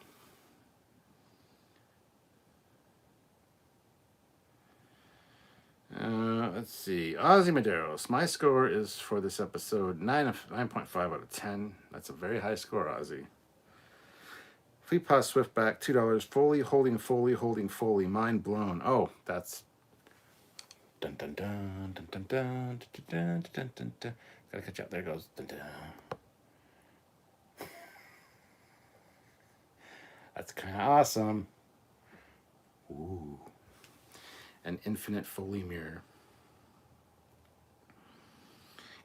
Let's see. Ozzy Medeiros. My score is for this episode 9.5 out of 10. That's a very high score, Ozzy. Fleetpaw Swiftback, $2. Foley, holding Foley, holding Foley. Mind blown. Oh, that's. Dun dun dun dun dun dun dun dun dun dun. Gotta catch up. There it goes. Dun dun. That's kind of awesome. Ooh. An infinite Foley mirror.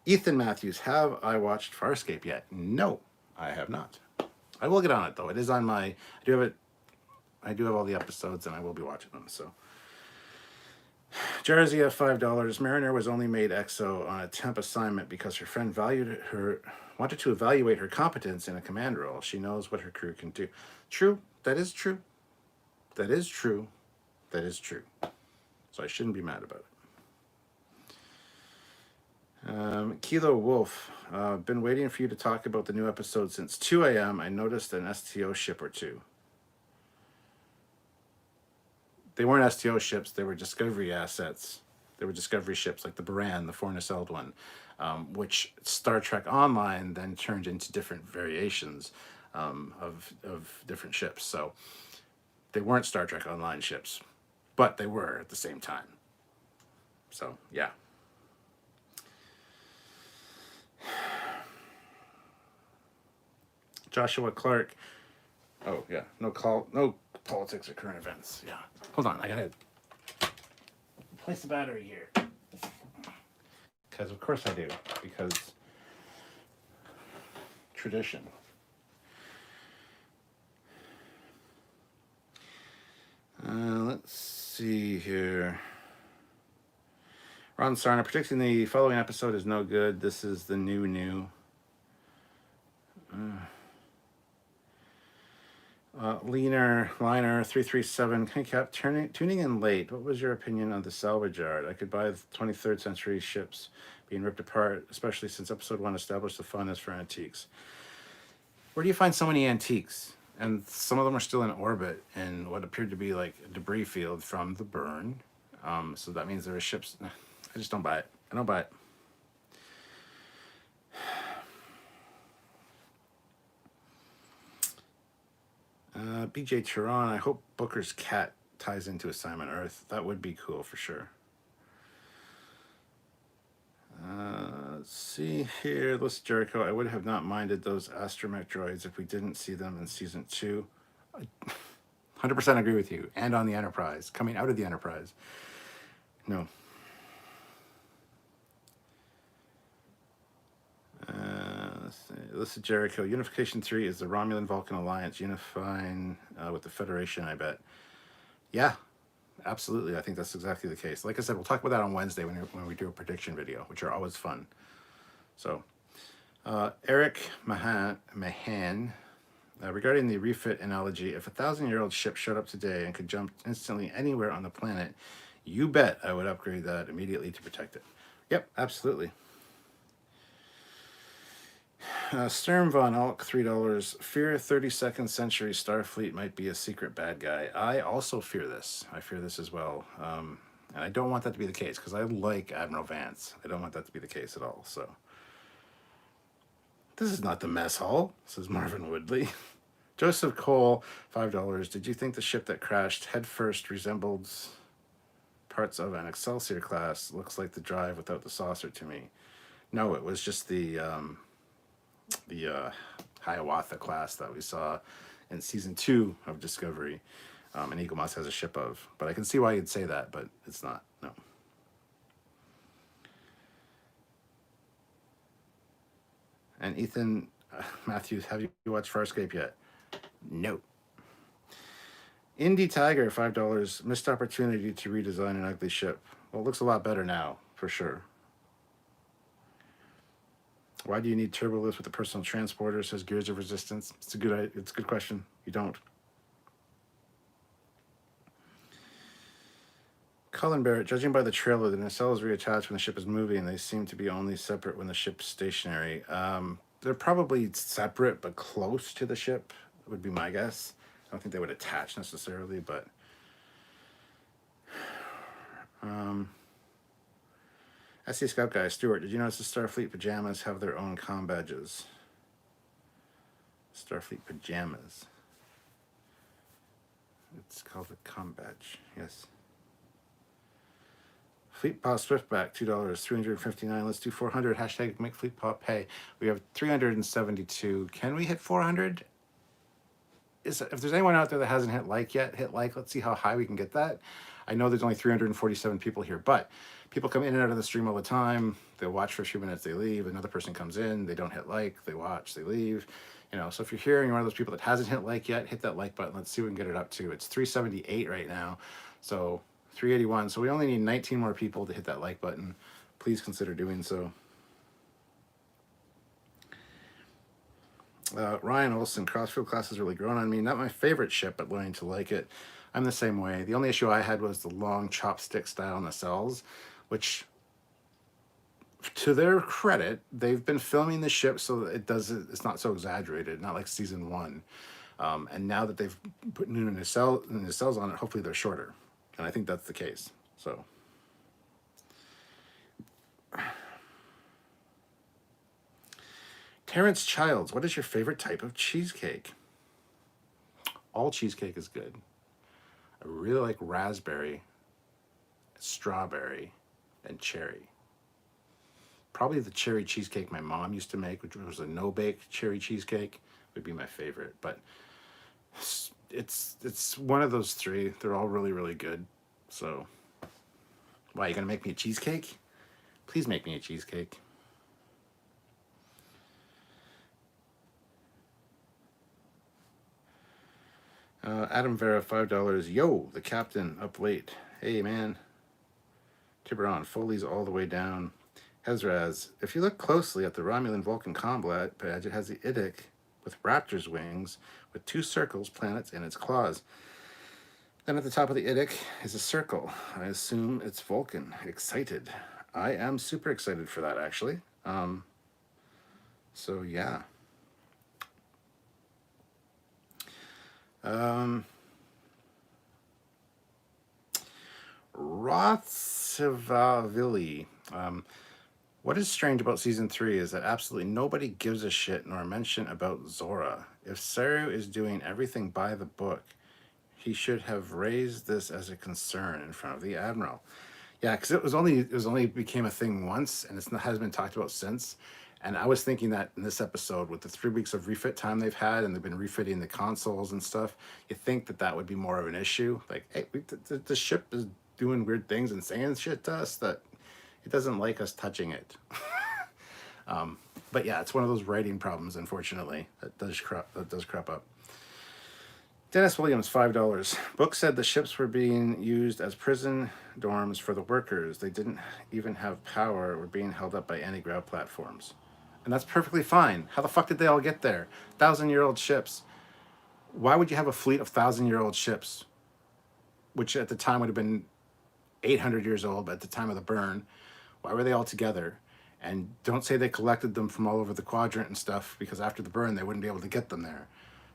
Ethan Matthews, have I watched Farscape yet? No, I have not. I will get on it though. It is on my. I do have all the episodes, and I will be watching them. So. Jarzia, $5. Mariner was only made EXO on a temp assignment because her friend wanted to evaluate her competence in a command role. She knows what her crew can do. True. That is true. That is true. That is true. So I shouldn't be mad about it. Kilo Wolf, been waiting for you to talk about the new episode since 2 a.m. I noticed an STO ship or two. They weren't STO ships, they were Discovery assets. They were Discovery ships like the Baran, the Fornaceld one, which Star Trek Online then turned into different variations of different ships. So they weren't Star Trek Online ships, but they were at the same time. So, yeah. Joshua Clark. Oh, yeah. No politics or current events. Yeah. Hold on. I gotta place the battery here. Because, of course, I do. Because tradition. Let's see here. Ron Sarna, predicting the following episode is no good. This is the new. Liner 337. Hey Cap, tuning in late. What was your opinion on the salvage yard? I could buy the 23rd century ships being ripped apart, especially since episode 1 established the fun is for antiques. Where do you find so many antiques? And some of them are still in orbit in what appeared to be like a debris field from the burn. So that means there are ships. I just don't buy it. I don't buy it. BJ Turan, I hope Booker's cat ties into Assignment Earth. That would be cool for sure. Let's see here. List Jericho. I would have not minded those astromech droids if we didn't see them in season 2. I 100% agree with you. And on the Enterprise, coming out of the Enterprise. No. This is Jericho. Unification 3 is the Romulan-Vulcan alliance unifying with the Federation, I bet. Yeah, absolutely. I think that's exactly the case. Like I said, we'll talk about that on Wednesday when we do a prediction video, which are always fun. So, Eric Mahan, regarding the refit analogy, if a 1,000-year-old ship showed up today and could jump instantly anywhere on the planet, you bet I would upgrade that immediately to protect it. Yep, absolutely. Sturm von Alk, $3. Fear 32nd century Starfleet might be a secret bad guy. I also fear this. I fear this as well. And I don't want that to be the case because I like Admiral Vance. I don't want that to be the case at all. So, this is not the mess hall, says Marvin Woodley. Joseph Cole, $5. Did you think the ship that crashed headfirst resembled parts of an Excelsior class? Looks like the drive without the saucer to me. No, it was just the Hiawatha class that we saw in season 2 of Discovery, and Eagle Moss has a ship of. But I can see why you'd say that, but it's not. No. And Ethan Matthews, have you watched Farscape yet? No. Indie Tiger, $5. Missed opportunity to redesign an ugly ship. Well, it looks a lot better now, for sure. Why do you need turbolifts with a personal transporter? Says Gears of Resistance. It's a good question. You don't. Cullen Barrett, judging by the trailer, the nacelles reattach when the ship is moving, and they seem to be only separate when the ship's stationary. They're probably separate but close to the ship, would be my guess. I don't think they would attach necessarily, but SC Scout Guy, Stuart, did you notice the Starfleet pajamas have their own comm badges? Starfleet pajamas. It's called a comm badge, yes. Fleet Paw Swiftback, $2, 359. Let's do 400. Hashtag make Fleet Paw pay. We have 372. Can we hit 400? If there's anyone out there that hasn't hit like yet, hit like. Let's see how high we can get that. I know there's only 347 people here, but people come in and out of the stream all the time. They'll watch for a few minutes, they leave. Another person comes in, they don't hit like, they watch, they leave. You know, so if you're here and you're one of those people that hasn't hit like yet, hit that like button. Let's see what we can get it up to. It's 378 right now. So 381. So we only need 19 more people to hit that like button. Please consider doing so. Ryan Olson, Crossfield class has really grown on me. Not my favorite ship, but learning to like it. I'm the same way. The only issue I had was the long chopstick style nacelles, which, to their credit, they've been filming the ship so that it's not so exaggerated, not like season 1. And now that they've put new nacelles on it, hopefully they're shorter. And I think that's the case. So, Terrence Childs, what is your favorite type of cheesecake? All cheesecake is good. I really like raspberry, strawberry, and cherry. Probably the cherry cheesecake my mom used to make, which was a no-bake cherry cheesecake, would be my favorite. But it's one of those three. They're all really, really good. So, why, you gonna make me a cheesecake? Please make me a cheesecake. Adam Vera, $5. Yo, the captain up late. Hey, man. Tiburon, Foley's all the way down. Hezraz, if you look closely at the Romulan Vulcan combat badge, it has the Idic with raptor's wings with 2 circles, planets, in its claws. Then at the top of the Idic is a circle. I assume it's Vulcan. Excited. I am super excited for that, actually. So, yeah. Rothsavili. What is strange about season 3 is that absolutely nobody gives a shit nor mention about Zora. If Saru is doing everything by the book, he should have raised this as a concern in front of the Admiral. Yeah, because it was only became a thing once, and it hasn't been talked about since. And I was thinking that in this episode, with the 3 weeks of refit time they've had, and they've been refitting the consoles and stuff, you think that would be more of an issue. Like, hey, the ship is doing weird things and saying shit to us that it doesn't like us touching it. But yeah, it's one of those writing problems, unfortunately, that does crop up. Dennis Williams, $5. Book said the ships were being used as prison dorms for the workers. They didn't even have power, were being held up by anti-grav platforms. And that's perfectly fine. How the fuck did they all get there? 1,000-year-old ships. Why would you have a fleet of 1,000-year-old ships, which at the time would have been 800 years old, but at the time of the burn? Why were they all together? And don't say they collected them from all over the quadrant and stuff, because after the burn, they wouldn't be able to get them there.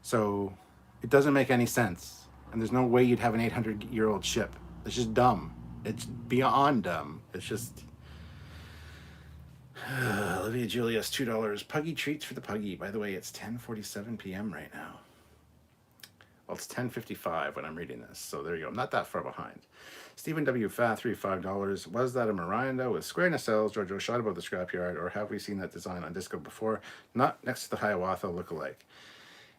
So it doesn't make any sense. And there's no way you'd have an 800-year-old ship. It's just dumb. It's beyond dumb. It's just... Olivia Julius, $2. Puggy treats for the puggy. By the way, it's 10:47 p.m. right now. Well, it's 10:55 when I'm reading this, so there you go. I'm not that far behind. Stephen W. Fathry, $5. Was that a Miranda with square nacelles, Georgiou shot above the scrapyard, or have we seen that design on Disco before? Not next to the Hiawatha look-alike.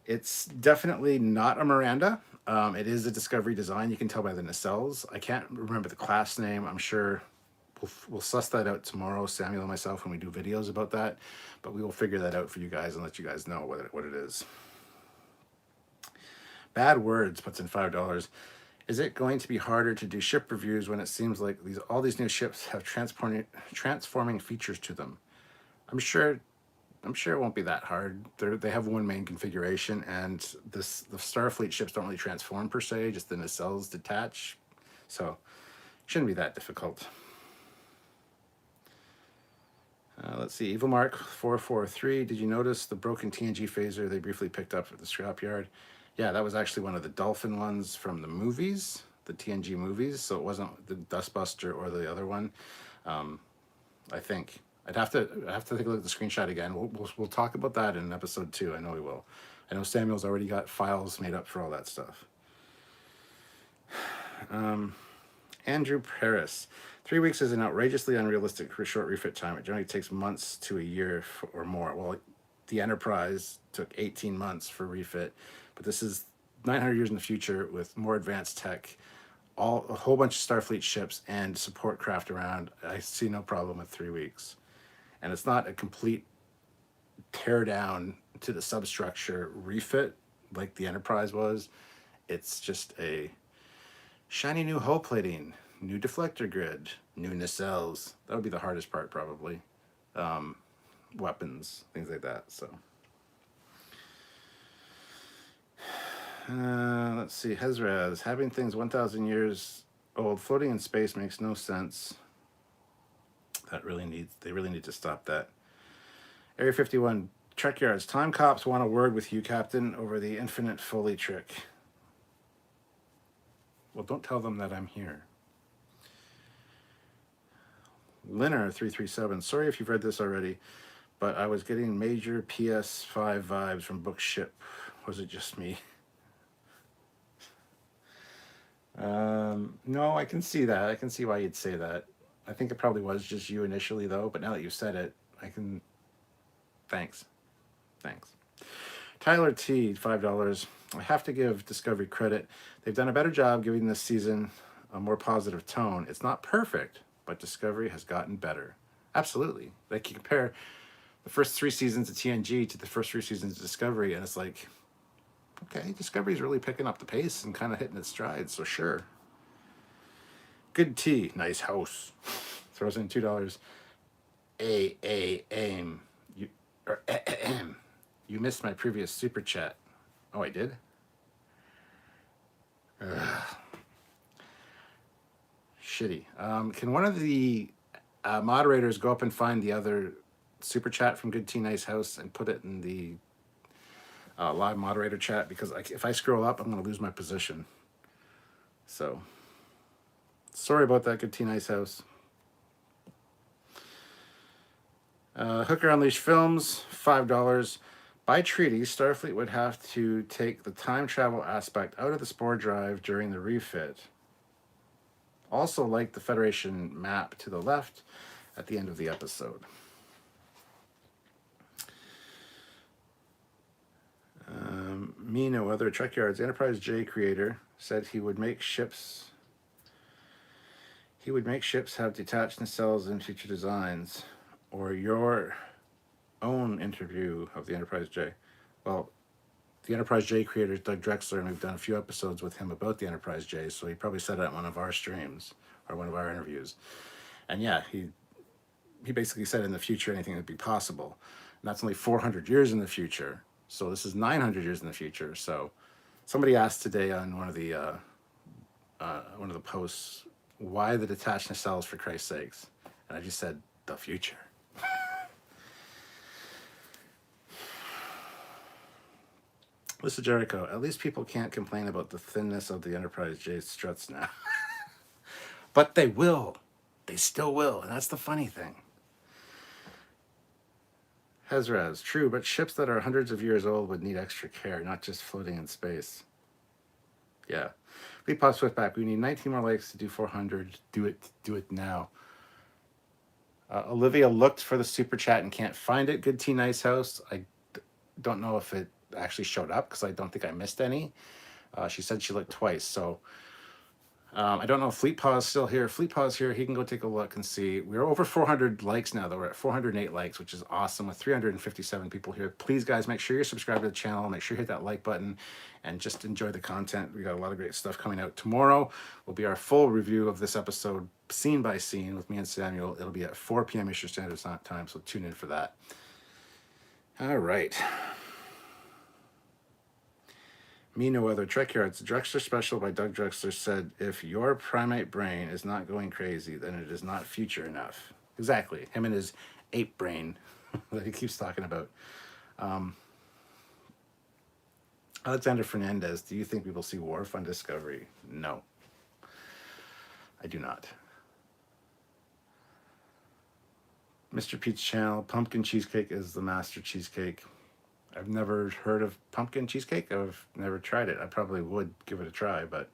It's definitely not a Miranda. It is a Discovery design. You can tell by the nacelles. I can't remember the class name. I'm sure we'll suss that out tomorrow, Samuel and myself, when we do videos about that. But we will figure that out for you guys and let you guys know what it is. Bad Words puts in $5. Is it going to be harder to do ship reviews when it seems like all these new ships have transforming features to them? I'm sure it won't be that hard. They have one main configuration, and the Starfleet ships don't really transform per se, just the nacelles detach. So it shouldn't be that difficult. Let's see, Evil Mark 443. Did you notice the broken TNG phaser they briefly picked up at the scrapyard? Yeah, that was actually one of the Dolphin ones from the movies, the TNG movies. So it wasn't the Dustbuster or the other one. I think I'd have to take a look at the screenshot again. We'll talk about that in episode 2. I know we will. I know Samuel's already got files made up for all that stuff. Andrew Paris. 3 weeks is an outrageously unrealistic short refit time. It generally takes months to a year or more. Well, the Enterprise took 18 months for refit, but this is 900 years in the future with more advanced tech, a whole bunch of Starfleet ships and support craft around. I see no problem with 3 weeks. And it's not a complete tear down to the substructure refit like the Enterprise was. It's just a shiny new hull plating, new deflector grid, new nacelles. That would be the hardest part, probably. Weapons, things like that. So, let's see. Hezraz, having things 1,000 years old floating in space makes no sense. They really need to stop that. Area 51, Trekyards. Time cops want a word with you, Captain, over the infinite Foley trick. Well, don't tell them that I'm here. Linner 337. Sorry if you've read this already, but I was getting major PS5 vibes from Book Ship. Was it just me? No, I can see that. I can see why you'd say that. I think it probably was just you initially, though, but now that you've said it, I can... Thanks. Tyler T, $5. I have to give Discovery credit. They've done a better job giving this season a more positive tone. It's not perfect, but Discovery has gotten better. Absolutely. Like, you compare the first 3 seasons of TNG to the first 3 seasons of Discovery, and it's like, okay, Discovery's really picking up the pace and kind of hitting its stride, so sure. Good tea. Nice house. Throws in $2. Aim. You missed my previous super chat. Oh, I did? Ugh. Shitty. Can one of the moderators go up and find the other super chat from Good Tea Nice House and put it in the live moderator chat? Because if I scroll up, I'm going to lose my position. So, sorry about that, Good Tea Nice House. Hooker Unleashed Films, $5. By treaty, Starfleet would have to take the time travel aspect out of the spore drive during the refit. Also, like the Federation map to the left at the end of the episode. Me no other. Trekyards Enterprise J creator said he would make ships have detached nacelles in future designs, or your own interview of the Enterprise J. Well, the Enterprise J creator is Doug Drexler, and we've done a few episodes with him about the Enterprise J, so he probably said it at one of our streams or one of our interviews. And yeah, he basically said in the future anything would be possible. And that's only 400 years in the future. So this is 900 years in the future. So somebody asked today on one of the posts, why the detached nacelles, for Christ's sakes? And I just said, the future. Listen, Jericho, at least people can't complain about the thinness of the Enterprise J struts now. But they will. They still will. And that's the funny thing. Hezraz, true, but ships that are hundreds of years old would need extra care, not just floating in space. Yeah. We pop Swift back. We need 19 more likes to do 400. Do it now. Olivia looked for the super chat and can't find it. Good Tea Nice House. I don't know if it actually showed up because I don't think I missed any. She said she looked twice, so I don't know if Fleet Paw is still here. If Fleet Paw is here, he can go take a look and see. We're over 400 likes now, though. We're at 408 likes, which is awesome, with 357 people here. Please, guys, make sure you're subscribed to the channel. Make sure you hit that like button and just enjoy the content. We got a lot of great stuff coming out. Tomorrow will be our full review of this episode, scene by scene, with me and Samuel. It'll be at 4 p.m. Eastern Standard Time, so tune in for that. All right. Me no other. Trekyards. Drexler Special by Doug Drexler said, if your primate brain is not going crazy, then it is not future enough. Exactly. Him and his ape brain that he keeps talking about. Alexander Fernandez, do you think we will see Worf on Discovery? No. I do not. Mr. Pete's channel, pumpkin cheesecake is the master cheesecake. I've never heard of pumpkin cheesecake. I've never tried it. I probably would give it a try, but...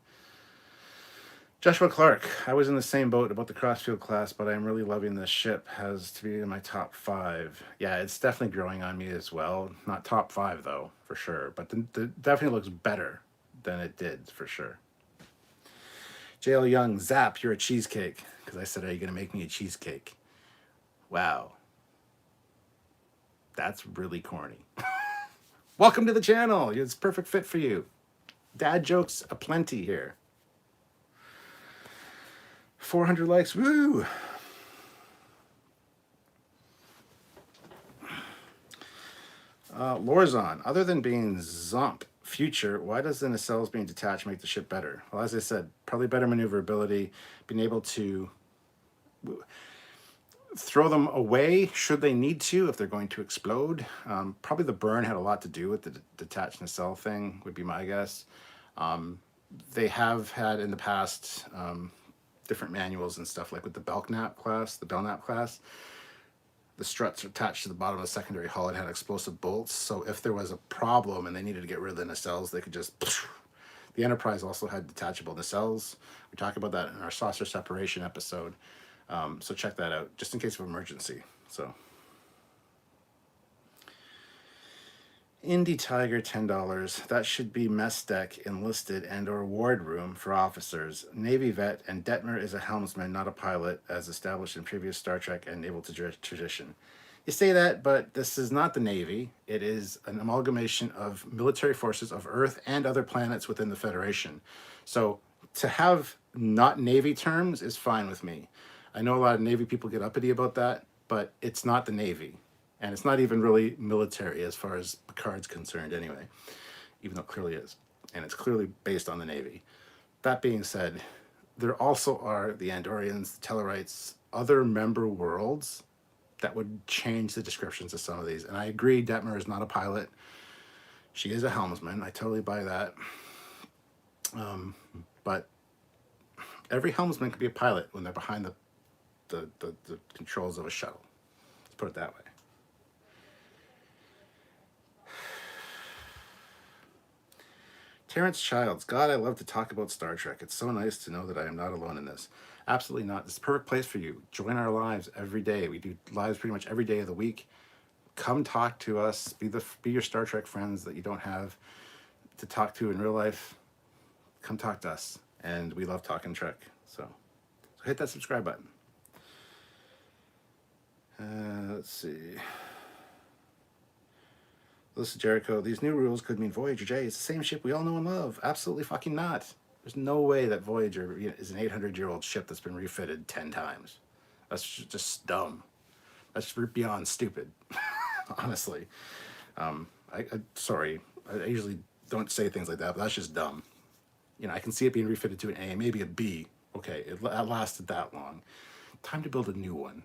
Joshua Clark, I was in the same boat about the Crossfield class, but I'm really loving this ship. Has to be in my top 5. Yeah, it's definitely growing on me as well. Not top 5, though, for sure. But the definitely looks better than it did, for sure. JL Young, Zap, you're a cheesecake. Because I said, are you going to make me a cheesecake? Wow. That's really corny. Welcome to the channel. It's a perfect fit for you. Dad jokes aplenty here. 400 likes. Woo! Lorzon, other than being Zomp future, why does the nacelles being detached make the ship better? Well, as I said, probably better maneuverability, being able to throw them away should they need to, if they're going to explode. Probably the burn had a lot to do with the detached nacelle thing, would be my guess. They have had in the past different manuals and stuff, like with the Belknap class, the struts are attached to the bottom of the secondary hull and had explosive bolts. So if there was a problem and they needed to get rid of the nacelles, they could just... The Enterprise also had detachable nacelles. We talked about that in our saucer separation episode. So check that out, just in case of emergency. So, Indie Tiger, $10. That should be mess deck, enlisted, and or ward room for officers. Navy vet, and Detmer is a helmsman, not a pilot, as established in previous Star Trek and naval tradition. You say that, but this is not the Navy. It is an amalgamation of military forces of Earth and other planets within the Federation. So to have not Navy terms is fine with me. I know a lot of Navy people get uppity about that, but it's not the Navy. And it's not even really military as far as Picard's concerned anyway, even though it clearly is. And it's clearly based on the Navy. That being said, there also are the Andorians, the Tellarites, other member worlds that would change the descriptions of some of these. And I agree, Detmer is not a pilot. She is a helmsman. I totally buy that. But every helmsman could be a pilot when they're behind the controls of a shuttle. Let's put it that way. Terrence Childs, God, I love to talk about Star Trek. It's so nice to know that I am not alone in this. Absolutely not. This is the perfect place for you. Join our lives every day. We do lives pretty much every day of the week. Come talk to us. Be your Star Trek friends that you don't have to talk to in real life. Come talk to us. And we love talking Trek. So hit that subscribe button. Let's see. Listen, Jericho, these new rules could mean Voyager J is the same ship we all know and love. Absolutely fucking not. There's no way that Voyager is an 800-year-old ship that's been refitted 10 times. That's just dumb. That's beyond stupid, honestly. Sorry, I usually don't say things like that, but that's just dumb. I can see it being refitted to an A, maybe a B. Okay, it lasted that long. Time to build a new one.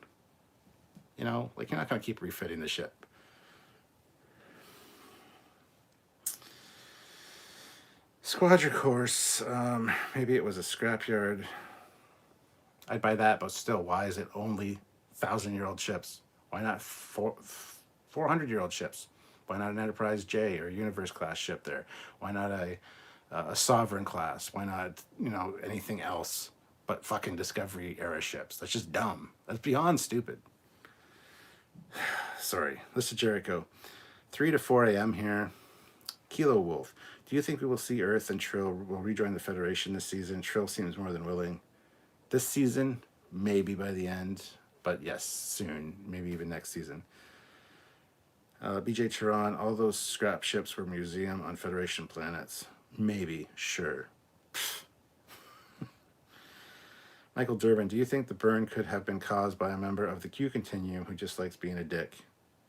You're not going to keep refitting the ship. Squadron course, maybe it was a scrapyard. I'd buy that, but still, why is it only 1,000-year-old ships? Why not 400-year-old ships? Why not an Enterprise J or a Universe class ship there? Why not a Sovereign class? Why not, anything else but fucking Discovery era ships? That's just dumb. That's beyond stupid. Sorry. Listen, Jericho. 3 to 4 a.m. here. Kilo Wolf. Do you think we will see Earth and Trill will rejoin the Federation this season? Trill seems more than willing. This season, maybe by the end, but yes, soon, maybe even next season. BJ Tehran, all those scrap ships were museum on Federation planets. Maybe, sure. Michael Durbin, do you think the burn could have been caused by a member of the Q Continuum who just likes being a dick?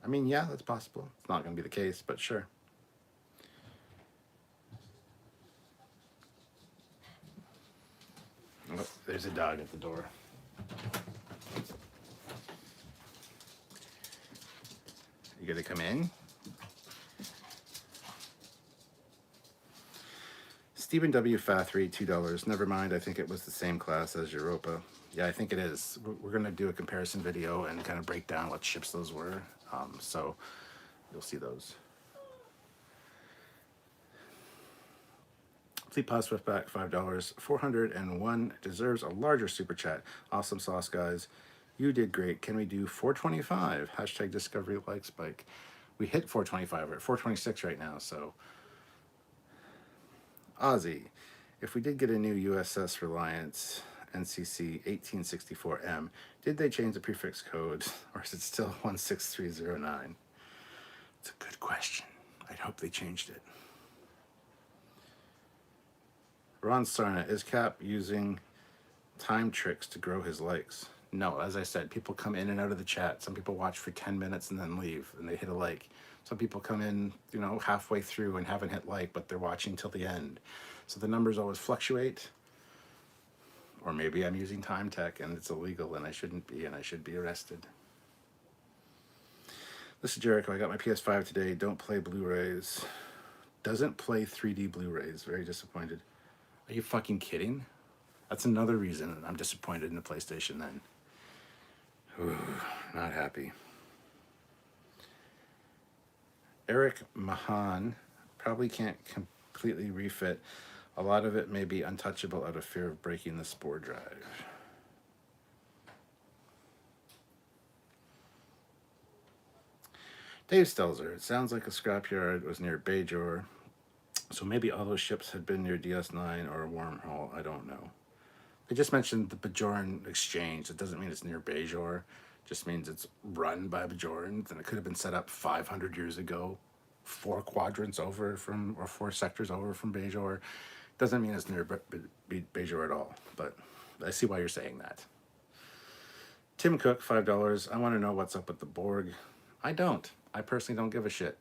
I mean, yeah, that's possible. It's not going to be the case, but sure. Oh, there's a dog at the door. You gonna come in? Stephen W. Fathry, $2. Never mind, I think it was the same class as Europa. Yeah, I think it is. We're gonna do a comparison video and kind of break down what ships those were. So you'll see those. Fleet Pass Swiftback, $5. 401 deserves a larger super chat. Awesome sauce, guys. You did great. Can we do 425? Hashtag Discovery like Spike. We hit 425. We're at 426 right now, so. Ozzy, if we did get a new USS Reliance NCC 1864M, did they change the prefix code, or is it still 16309? It's a good question. I'd hope they changed it. Ron Sarna, is Cap using time tricks to grow his likes? No, as I said, people come in and out of the chat. Some people watch for 10 minutes and then leave, and they hit a like. Some people come in, halfway through and haven't hit like, but they're watching till the end. So the numbers always fluctuate. Or maybe I'm using time tech and it's illegal and I shouldn't be, and I should be arrested. This is Jericho. I got my PS5 today. Don't play Blu-rays. Doesn't play 3D Blu-rays. Very disappointed. Are you fucking kidding? That's another reason I'm disappointed in the PlayStation then. Ooh, not happy. Eric Mahan probably can't completely refit. A lot of it may be untouchable out of fear of breaking the spore drive. Dave Stelzer, it sounds like a scrapyard was near Bajor. So maybe all those ships had been near DS9 or a wormhole. I don't know. They just mentioned the Bajoran exchange. It doesn't mean it's near Bajor. It just means it's run by Bajorans, and it could have been set up 500 years ago, 4 quadrants over from, or 4 sectors over from Bajor. Doesn't mean it's near Bajor at all, but I see why you're saying that. Tim Cook, $5. I want to know what's up with the Borg. I don't. I personally don't give a shit.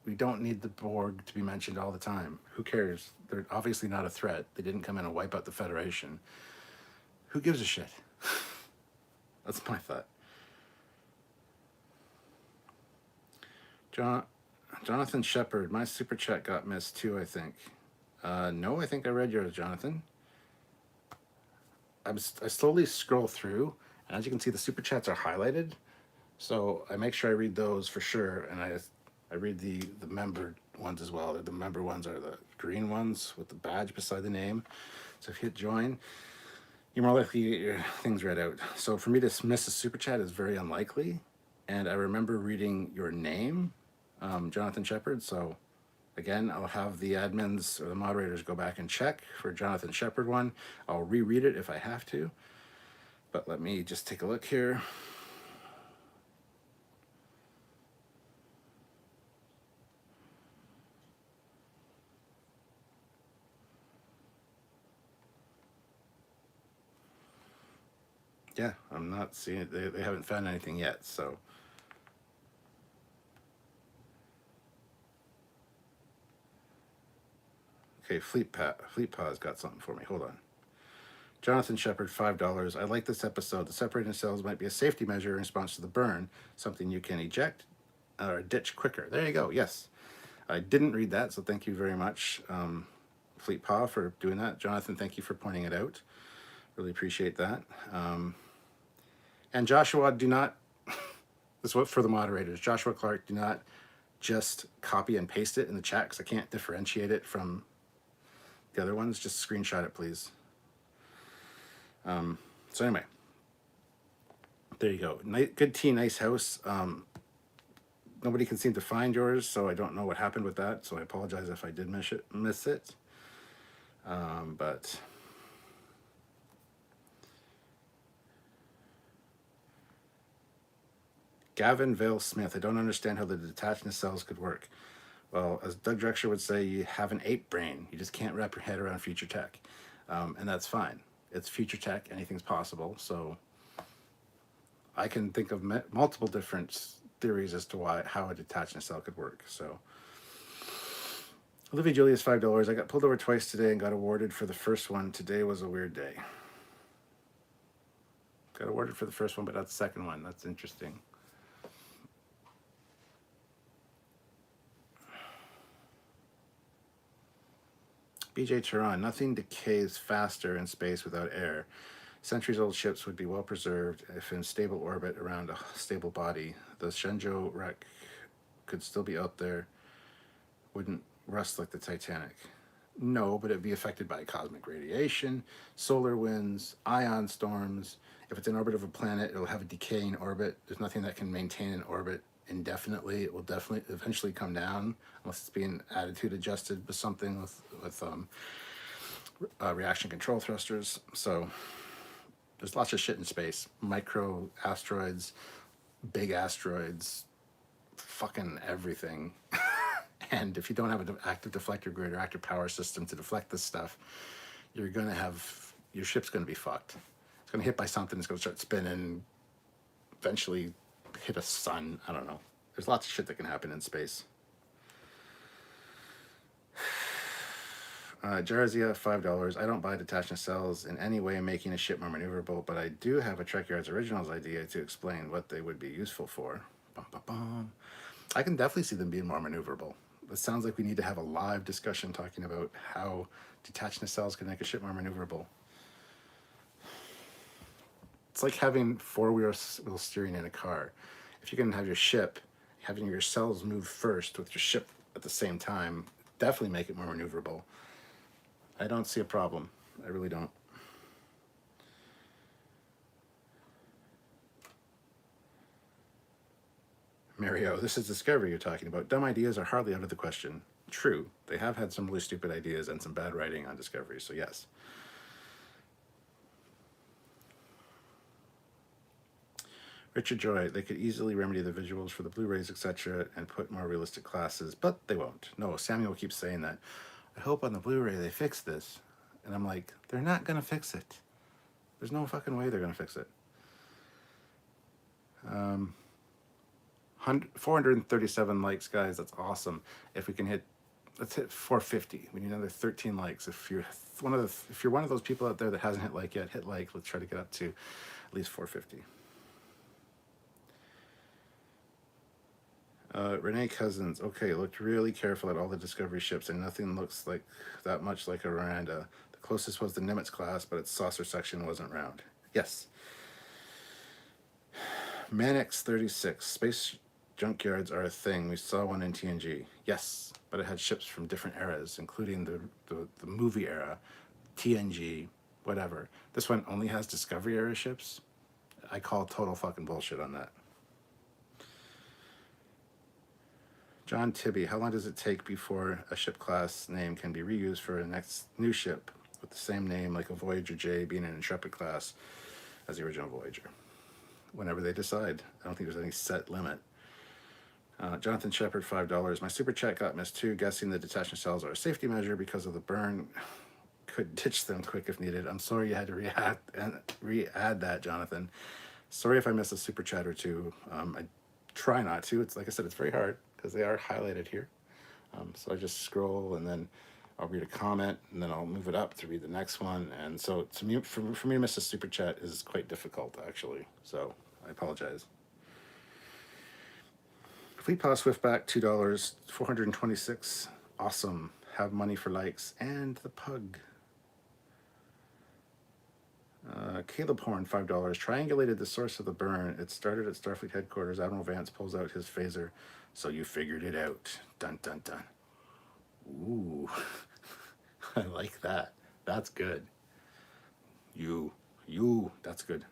We don't need the Borg to be mentioned all the time. Who cares? They're obviously not a threat. They didn't come in and wipe out the Federation. Who gives a shit? That's my thought. Jonathan Shepard, my super chat got missed too, I think. No, I think I read yours, Jonathan. I slowly scroll through, and as you can see, the super chats are highlighted. So I make sure I read those for sure, and I read the member ones as well. The member ones are the green ones with the badge beside the name. So if you hit join, you're more likely to get your things read out. So for me to miss a super chat is very unlikely. And I remember reading your name, Jonathan Shepard. So again, I'll have the admins or the moderators go back and check for Jonathan Shepard one. I'll reread it if I have to. But let me just take a look here. Yeah, I'm not seeing it. They haven't found anything yet, so. Okay, Fleet Paw's got something for me. Hold on. Jonathan Shepard, $5. I like this episode. The separating cells might be a safety measure in response to the burn, something you can eject or ditch quicker. There you go. Yes. I didn't read that, so thank you very much, Fleet Paw, for doing that. Jonathan, thank you for pointing it out. Really appreciate that. And Joshua, do not, this is what for the moderators, Joshua Clark, do not just copy and paste it in the chat because I can't differentiate it from the other ones. Just screenshot it, please. So anyway, there you go. Good tea, nice house. Nobody can seem to find yours, so I don't know what happened with that. So I apologize if I did miss it. But Gavin Vale Smith, I don't understand how the detached cells could work. Well, as Doug Drexler would say, you have an ape brain. You just can't wrap your head around future tech. And that's fine. It's future tech. Anything's possible. So I can think of multiple different theories as to how a detached cell could work. So Olivia Julius, $5. I got pulled over twice today and got awarded for the first one. Today was a weird day. Got awarded for the first one, but not the second one. That's interesting. BJ Tehran, nothing decays faster in space without air. Centuries-old ships would be well preserved if in stable orbit around a stable body. The Shenzhou wreck could still be out there, wouldn't rust like the Titanic. No, but it'd be affected by cosmic radiation, solar winds, ion storms. If it's in orbit of a planet, it'll have a decaying orbit. There's nothing that can maintain an orbit indefinitely. It will definitely eventually come down unless it's being attitude adjusted with something with reaction control thrusters. So there's lots of shit in space. Micro asteroids, big asteroids, fucking everything. And if you don't have an active deflector grid or active power system to deflect this stuff, your ship's gonna be fucked. It's gonna hit by something, it's gonna start spinning, eventually hit a sun. I don't know. There's lots of shit that can happen in space. Jarzia, $5. I don't buy detachment cells in any way making a ship more maneuverable, but I do have a Trekyards Originals idea to explain what they would be useful for. Bum, bum, bum. I can definitely see them being more maneuverable. It sounds like we need to have a live discussion talking about how detachment cells can make a ship more maneuverable. It's like having four-wheel steering in a car. If you can have your ship, having your cells move first with your ship at the same time, definitely make it more maneuverable. I don't see a problem. I really don't. Mario, this is Discovery you're talking about. Dumb ideas are hardly out of the question. True, they have had some really stupid ideas and some bad writing on Discovery, so yes. Richard Joy, they could easily remedy the visuals for the Blu-rays, etc., and put more realistic classes, but they won't. No, Samuel keeps saying that. I hope on the Blu-ray they fix this. And I'm like, they're not going to fix it. There's no fucking way they're going to fix it. 437 likes, guys. That's awesome. If we can let's hit 450. We need another 13 likes. If you're one of those people out there that hasn't hit like yet, hit like. Let's try to get up to at least 450. Renee Cousins. Okay, looked really careful at all the Discovery ships, and nothing looks like that much like a Miranda. The closest was the Nimitz class, but its saucer section wasn't round. Yes. Manix 36. Space junkyards are a thing. We saw one in TNG. Yes, but it had ships from different eras, including the movie era, TNG, whatever. This one only has Discovery era ships. I call total fucking bullshit on that. John Tibby, how long does it take before a ship class name can be reused for a next new ship with the same name, like a Voyager J being an Intrepid class as the original Voyager? Whenever they decide. I don't think there's any set limit. Jonathan Shepard, $5. My super chat got missed too, guessing the detachment cells are a safety measure because of the burn could ditch them quick if needed. I'm sorry you had to re-add that, Jonathan. Sorry if I missed a super chat or two. I try not to. It's like I said, it's very hard because they are highlighted here. So I just scroll and then I'll read a comment and then I'll move it up to read the next one. And so to me, for me to miss a super chat is quite difficult, actually. So I apologize. Fleet Paw Swiftback, $2, 426. Awesome. Have money for likes. And the pug. Caleb Horn, $5. Triangulated the source of the burn. It started at Starfleet headquarters. Admiral Vance pulls out his phaser. So you figured it out. Dun, dun, dun. Ooh. I like that. That's good. That's good.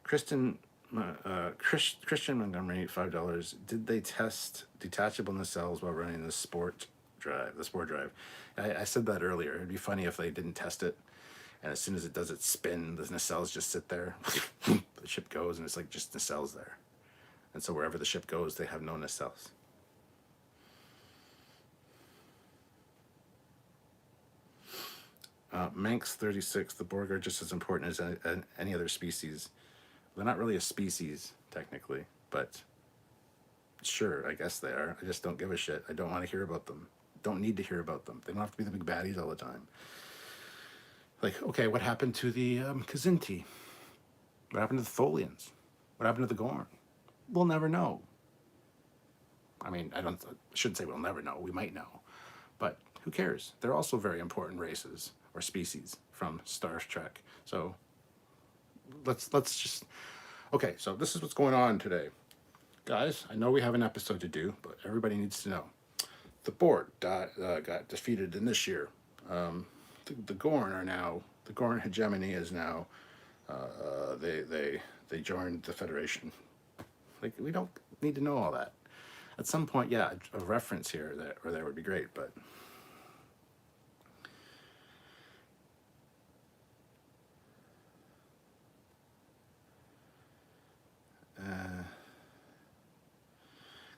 Christian Montgomery, $5. Did they test detachable nacelles while running the sport drive? I said that earlier. It'd be funny if they didn't test it, and as soon as it does its spin, the nacelles just sit there. The ship goes, and it's like just nacelles there. And so wherever the ship goes, they have no nacelles. Manx 36, the Borg are just as important as any other species. They're not really a species, technically, but sure, I guess they are. I just don't give a shit. I don't want to hear about them. Don't need to hear about them. They don't have to be the big baddies all the time. Like, okay, what happened to the Kazinti? What happened to the Tholians? What happened to the Gorn? We'll never know. I mean, I shouldn't say we'll never know. We might know. But who cares? They're also very important races or species from Star Trek. So let's just... Okay, so this is what's going on today. Guys, I know we have an episode to do, but everybody needs to know. The Borg got defeated in this year. The Gorn are now... The Gorn hegemony is now... They joined the Federation. Like, we don't need to know all that. At some point, yeah, a reference here or there would be great, but...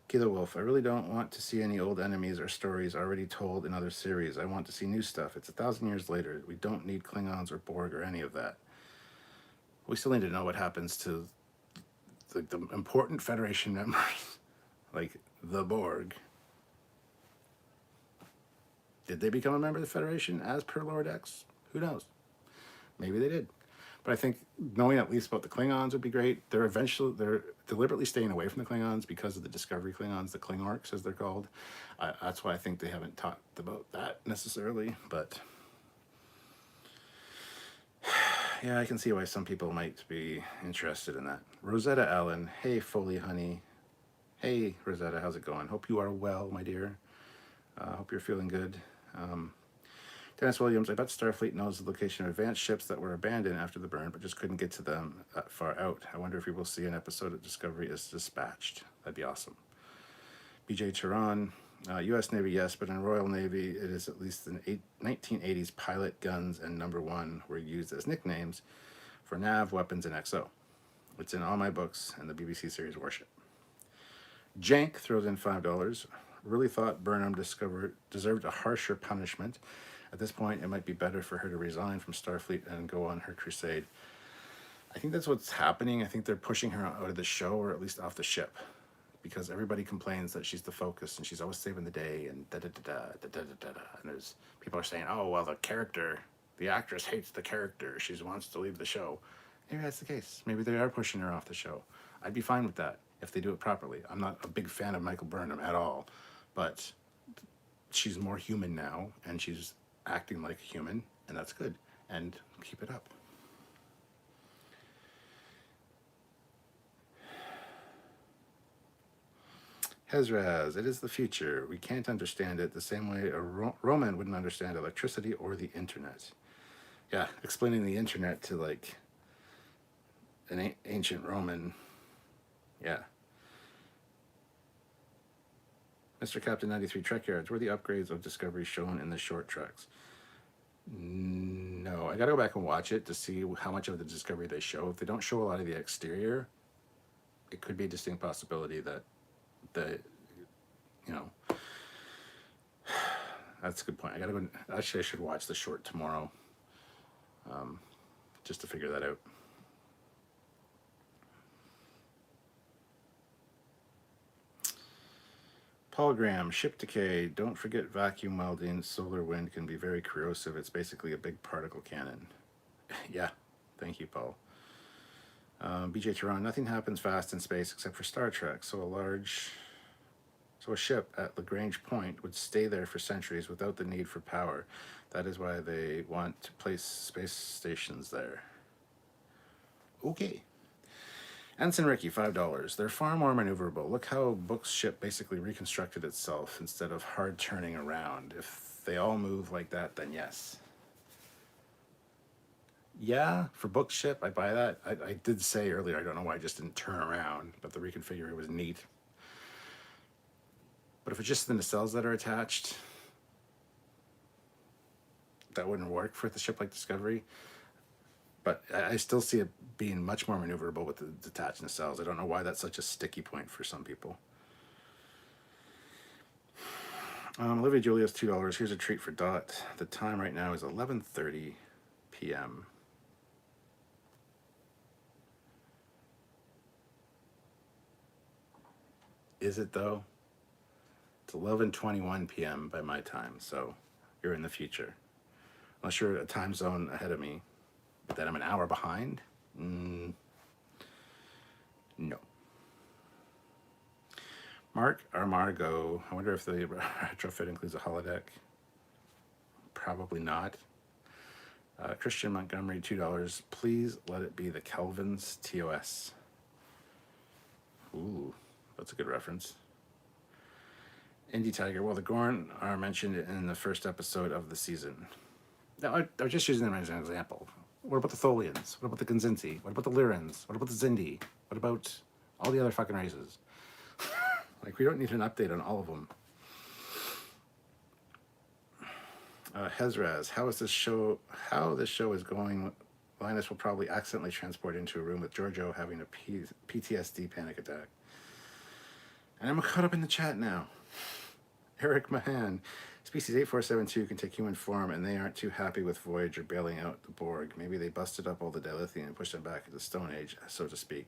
Kilo Wolf, I really don't want to see any old enemies or stories already told in other series. I want to see new stuff. It's 1,000 years later. We don't need Klingons or Borg or any of that. We still need to know what happens to the important Federation members, like the Borg. Did they become a member of the Federation as per Lord X? Who knows? Maybe they did. But I think knowing at least about the Klingons would be great. They're deliberately staying away from the Klingons because of the Discovery Klingons, the Klingorks as they're called. That's why I think they haven't talked about that necessarily. But yeah, I can see why some people might be interested in that. Rosetta Allen, hey Foley honey. Hey Rosetta, how's it going? Hope you are well, my dear. Hope you're feeling good. Dennis Williams, I bet Starfleet knows the location of advanced ships that were abandoned after the burn, but just couldn't get to them that far out. I wonder if we will see an episode of Discovery is dispatched. That'd be awesome. BJ Tehran, U.S. Navy, yes, but in Royal Navy, it is at least in 1980s pilot, guns, and number one were used as nicknames for nav, weapons, and XO. It's in all my books and the BBC series Warship. Jank throws in $5. Really thought Burnham deserved a harsher punishment. At this point, it might be better for her to resign from Starfleet and go on her crusade. I think that's what's happening. I think they're pushing her out of the show, or at least off the ship, because everybody complains that she's the focus and she's always saving the day and da-da-da-da. And there's people are saying, oh, well, the actress hates the character. She wants to leave the show. Maybe that's the case. Maybe they are pushing her off the show. I'd be fine with that if they do it properly. I'm not a big fan of Michael Burnham at all, but she's more human now, and she's acting like a human, and that's good, and keep it up. Hezraz, it is the future. We can't understand it the same way a Roman wouldn't understand electricity or the internet. Yeah, explaining the internet to like an ancient Roman. Yeah. Mr. Captain 93 Trekyards, were the upgrades of Discovery shown in the short treks? No, I gotta go back and watch it to see how much of the Discovery they show. If they don't show a lot of the exterior, it could be a distinct possibility that That's a good point. I gotta go. Actually, I should watch the short tomorrow, just to figure that out. Polygram, ship decay. Don't forget vacuum welding. Solar wind can be very corrosive. It's basically a big particle cannon. Yeah, thank you, Paul. BJ Tehran, nothing happens fast in space except for Star Trek. So a ship at Lagrange Point would stay there for centuries without the need for power. That is why they want to place space stations there. Okay. Ensign Ricky, $5. They're far more maneuverable. Look how Book's ship basically reconstructed itself instead of hard turning around. If they all move like that, then yes. Yeah, for Book's ship, I buy that. I did say earlier, I don't know why I just didn't turn around, but the reconfigure was neat. But if it's just the nacelles that are attached, that wouldn't work for the ship like Discovery. But I still see it being much more maneuverable with the detached nacelles. I don't know why that's such a sticky point for some people. Olivia Julia's $2. Here's a treat for Dot. The time right now is 11:30 p.m. Is it though? It's 11:21 p.m. by my time, so you're in the future. Unless you're a time zone ahead of me, but then I'm an hour behind? No. Mark or Margot, I wonder if the retrofit includes a holodeck. Probably not. Christian Montgomery, $2. Please let it be the Kelvin's TOS. Ooh, that's a good reference. Indie Tiger, well, the Gorn are mentioned in the first episode of the season. Now, I was just using them as an example. What about the Tholians? What about the Gunzinti? What about the Lyrans? What about the Zindi? What about all the other fucking races? Like, we don't need an update on all of them. Hezraz, how this show is going, Linus will probably accidentally transport into a room with Georgiou having a PTSD panic attack. And I'm caught up in the chat now. Eric Mahan, Species 8472 can take human form, and they aren't too happy with Voyager bailing out the Borg. Maybe they busted up all the dilithium and pushed them back into the Stone Age, so to speak.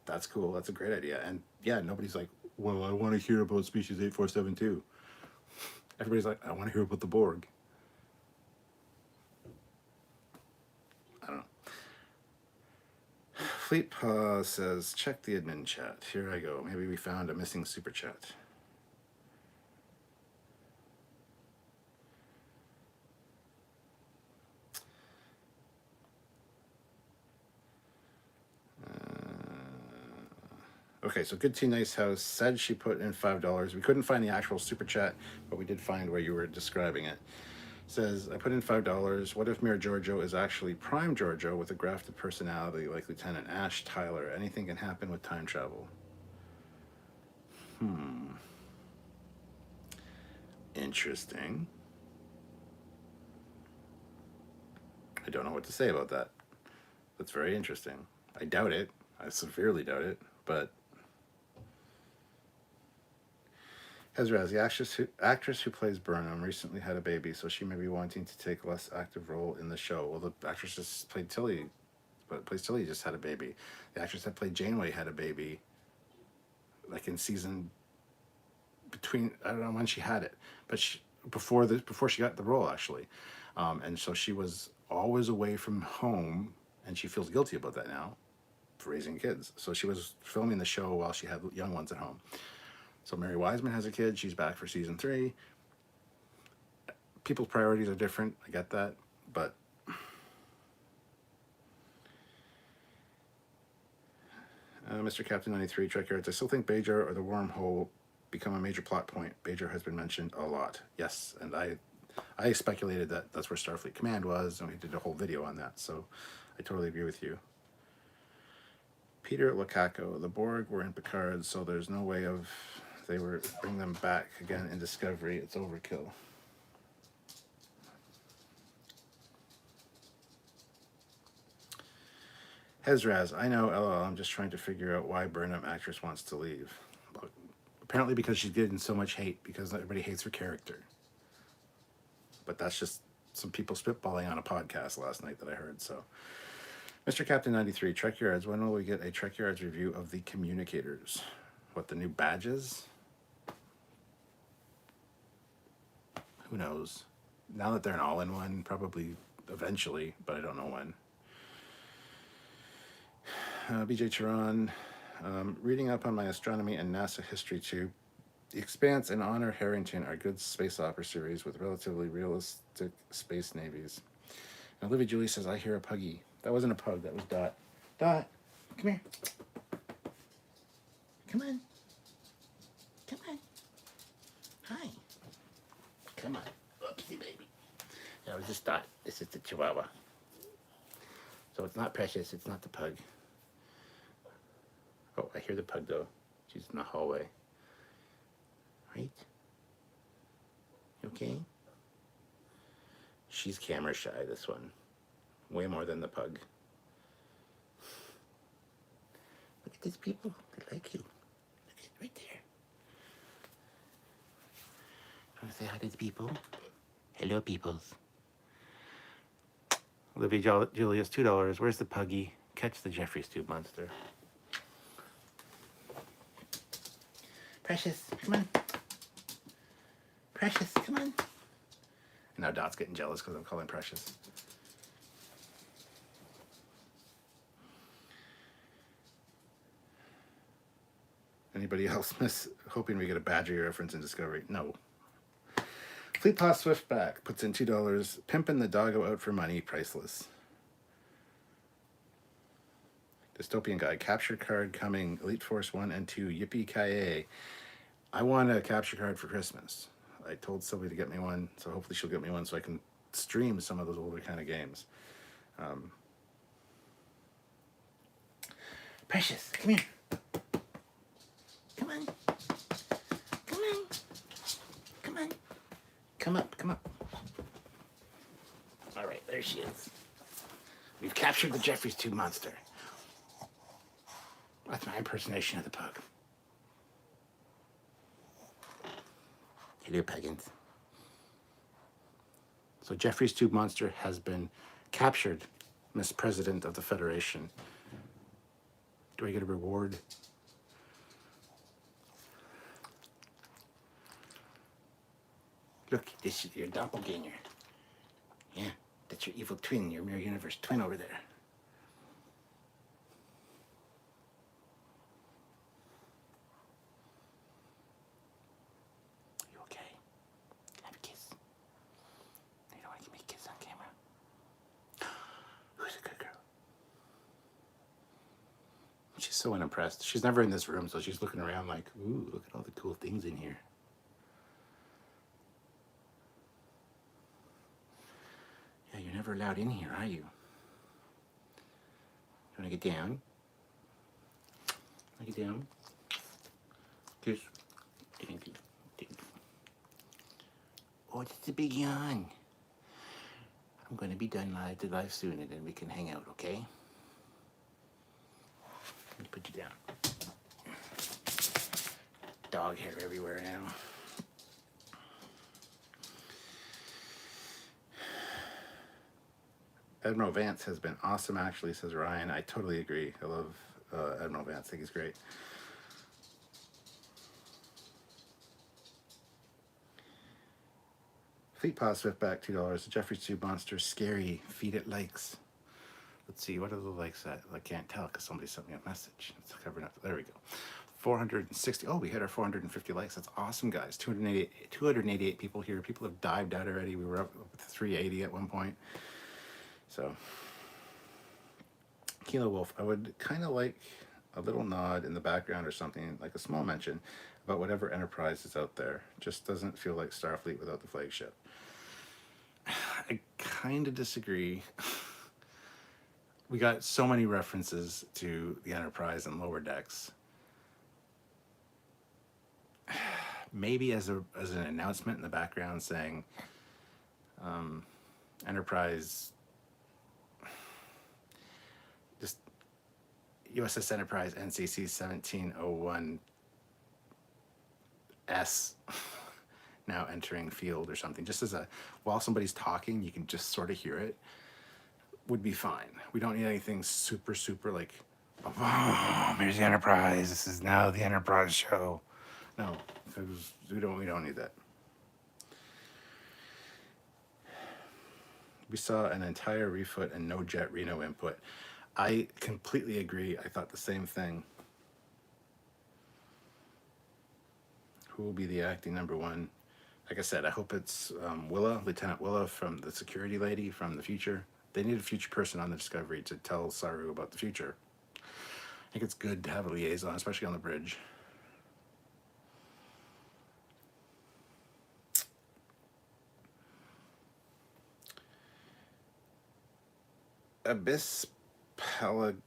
That's cool. That's a great idea. And yeah, nobody's like, well, I want to hear about Species 8472. Everybody's like, I want to hear about the Borg. I don't know. Fleet Paw says, check the admin chat. Here I go. Maybe we found a missing super chat. Okay, so Good Tea Nice House said she put in $5. We couldn't find the actual super chat, but we did find where you were describing it. Says, I put in $5. What if Mir Georgiou is actually Prime Georgiou with a grafted personality like Lieutenant Ash Tyler? Anything can happen with time travel. Interesting. I don't know what to say about that. That's very interesting. I doubt it. I severely doubt it, but Hezraz, the actress who plays Burnham, recently had a baby, so she may be wanting to take a less active role in the show. Well, the actress just played Tilly, but plays Tilly just had a baby. The actress that played Janeway had a baby, like in season between, I don't know when she had it, but before she got the role actually, and so she was always away from home, and she feels guilty about that now, for raising kids. So she was filming the show while she had young ones at home. So Mary Wiseman has a kid. She's back for season 3. People's priorities are different. I get that. But Mr. Captain 93, Trekyards, I still think Bajor or the wormhole become a major plot point. Bajor has been mentioned a lot. Yes, and I speculated that that's where Starfleet Command was, and we did a whole video on that. So I totally agree with you. Peter Lukaku, the Borg were in Picard, so there's no way of they were bring them back again in Discovery. It's overkill. Hezraz, I know, LOL, I'm just trying to figure out why Burnham actress wants to leave. Apparently because she's getting so much hate, because everybody hates her character. but that's just some people spitballing on a podcast last night that I heard. So, Mr. Captain 93, Trekyards, when will we get a Trekyards review of the communicators? What, the new badges? Who knows? Now that they're an all-in-one, probably eventually, but I don't know when. BJ Charon, reading up on my astronomy and NASA history too. The Expanse and Honor Harrington are good space opera series with relatively realistic space navies. And Olivia Julie says, I hear a puggy. That wasn't a pug, that was Dot. Dot, come here. Come on. Come on. Hi. Come on. Oopsie, baby. That was just Dot. This is the Chihuahua. So it's not Precious, it's not the pug. Oh, I hear the pug though. She's in the hallway. Right? You okay? She's camera shy, this one. Way more than the pug. Look at these people. They like you. Look at right there. Want to say hi to the people? Hello, peoples. Olivia Julius, $2. Where's the puggy? Catch the Jeffries Tube monster. Precious, come on. Precious, come on. And now Dot's getting jealous because I'm calling Precious. Anybody else hoping we get a Badger reference in Discovery? No. Fleet Paw Swiftback puts in $2. Pimpin' the doggo out for money, priceless. Dystopian Guy, capture card coming, Elite Force 1 and 2, yippee-ki-yay. I want a capture card for Christmas. I told Sylvie to get me one, so hopefully she'll get me one so I can stream some of those older kind of games. Precious, come here. Come on. Come on. Come on. Come up, come up. All right, there she is. We've captured the Jeffries Tube monster. That's my impersonation of the pug. Hello, Puggins. So Jeffries Tube monster has been captured, Miss President of the Federation. Do I get a reward? Look, this is your doppelganger. Yeah, that's your evil twin, your mirror universe twin over there. You okay? Have a kiss. You know I can make a kiss on camera. Who's a good girl? She's so unimpressed. She's never in this room, so she's looking around like, ooh, look at all the cool things in here. Yeah, you're never allowed in here, are you? You want to get down? Want to get down? Kiss. Thank you. Thank you. Oh, it's a big yawn. I'm going to be done live soon, and then we can hang out, okay? Let me put you down. Dog hair everywhere now. Admiral Vance has been awesome, actually, says Ryan. I totally agree. I love Admiral Vance. I think he's great. Fleet Paw Swiftback, $2. Jeffries Tube monster, scary. Feed it likes. Let's see, what are the likes at? I can't tell because somebody sent me a message. It's covering up. There we go. 460. Oh, we hit our 450 likes. That's awesome, guys. 288 people here. People have dived out already. We were up to 380 at one point. So, Kilo Wolf, I would kind of like a little nod in the background or something, like a small mention about whatever Enterprise is out there. Just doesn't feel like Starfleet without the flagship. I kind of disagree. We got so many references to the Enterprise and Lower Decks. Maybe as an announcement in the background saying Enterprise, just USS Enterprise NCC 1701S now entering field or something. Just as while somebody's talking, you can just sort of hear it. Would be fine. We don't need anything super, super like, oh, here's the Enterprise. This is now the Enterprise show. No, because we don't need that. We saw an entire refoot and no Jet Reno input. I completely agree. I thought the same thing. Who will be the acting number one? Like I said, I hope it's Willa, Lieutenant Willa, from the security lady from the future. They need a future person on the Discovery to tell Saru about the future. I think it's good to have a liaison, especially on the bridge. Abyss Palladic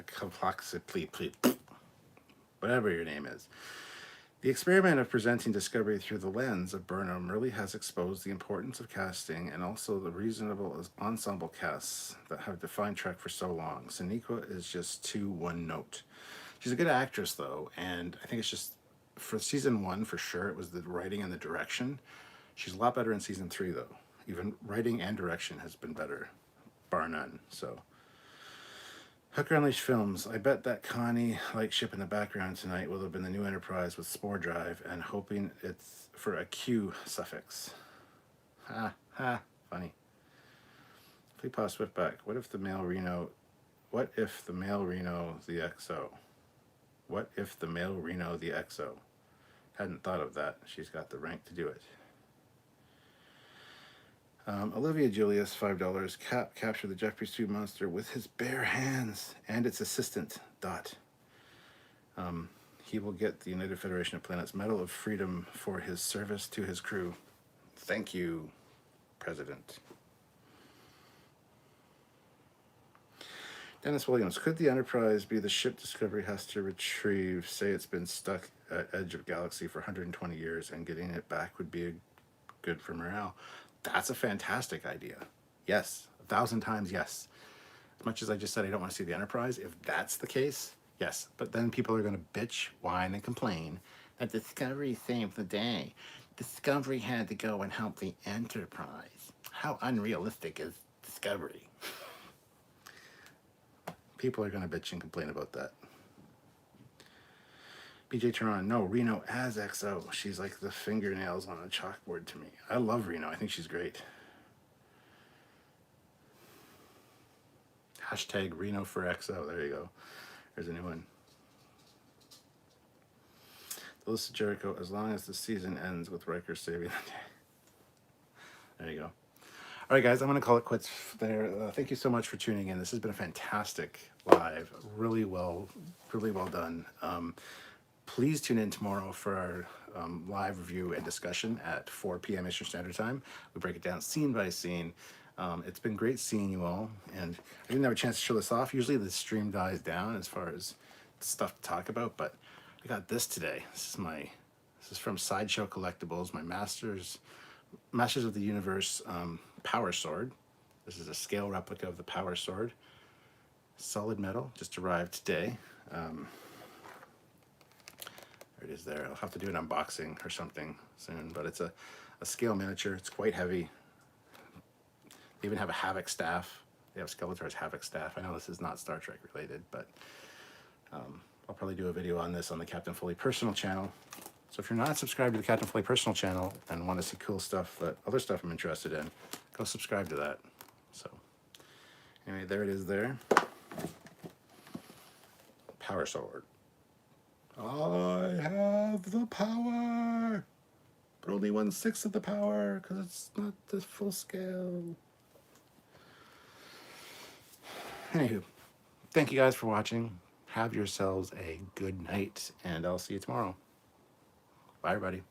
Complexity, whatever your name is. The experiment of presenting Discovery through the lens of Burnham really has exposed the importance of casting and also the reasonable ensemble casts that have defined Trek for so long. Sonequa is just too one note. She's a good actress, though, and I think it's just, for season 1, for sure, it was the writing and the direction. She's a lot better in season 3, though. Even writing and direction has been better, bar none, so... Hooker Unleashed Films. I bet that Connie light ship in the background tonight will have been the new Enterprise with Spore Drive and hoping it's for a Q suffix. Ha, ha, funny. Fleetpaw Swiftback. What if the male Reno the XO? What if the male Reno the XO? Hadn't thought of that. She's got the rank to do it. Olivia Julius, $5. Cap captured the Jeffrey 2 monster with his bare hands and its assistant, Dot. He will get the United Federation of Planets Medal of Freedom for his service to his crew. Thank you, President. Dennis Williams, could the Enterprise be the ship Discovery has to retrieve? Say it's been stuck at edge of galaxy for 120 years and getting it back would be good for morale. That's a fantastic idea. Yes, 1,000 times yes. As much as I just said I don't want to see the Enterprise, if that's the case, yes. But then people are going to bitch, whine, and complain that Discovery saved the day. Discovery had to go and help the Enterprise. How unrealistic is Discovery? People are going to bitch and complain about that. BJ Tehran, no, Reno as XO. She's like the fingernails on a chalkboard to me. I love Reno. I think she's great. Hashtag Reno for XO. There you go. There's a new one. The List of Jericho, as long as the season ends with Riker saving the day. There you go. All right, guys, I'm going to call it quits there. Thank you so much for tuning in. This has been a fantastic live. Really well done. Please tune in tomorrow for our live review and discussion at 4 p.m. Eastern Standard Time. We break it down scene by scene. It's been great seeing you all, and I didn't have a chance to show this off. Usually the stream dies down as far as stuff to talk about, but I got this today. This is from Sideshow Collectibles, my Masters of the Universe Power Sword. This is a scale replica of the Power Sword. Solid metal, just arrived today. There it is there. I'll have to do an unboxing or something soon, but it's a scale miniature. It's quite heavy. They even have a Havoc staff. They have Skeletor's Havoc staff. I know this is not Star Trek related, but I'll probably do a video on this on the Captain Foley personal channel. So if you're not subscribed to the Captain Foley personal channel and want to see cool stuff, other stuff I'm interested in, go subscribe to that. So anyway, there it is there. Power Sword. I have the power, but only 1/6 of the power because it's not the full scale. Anywho, thank you guys for watching. Have yourselves a good night, and I'll see you tomorrow. Bye, everybody.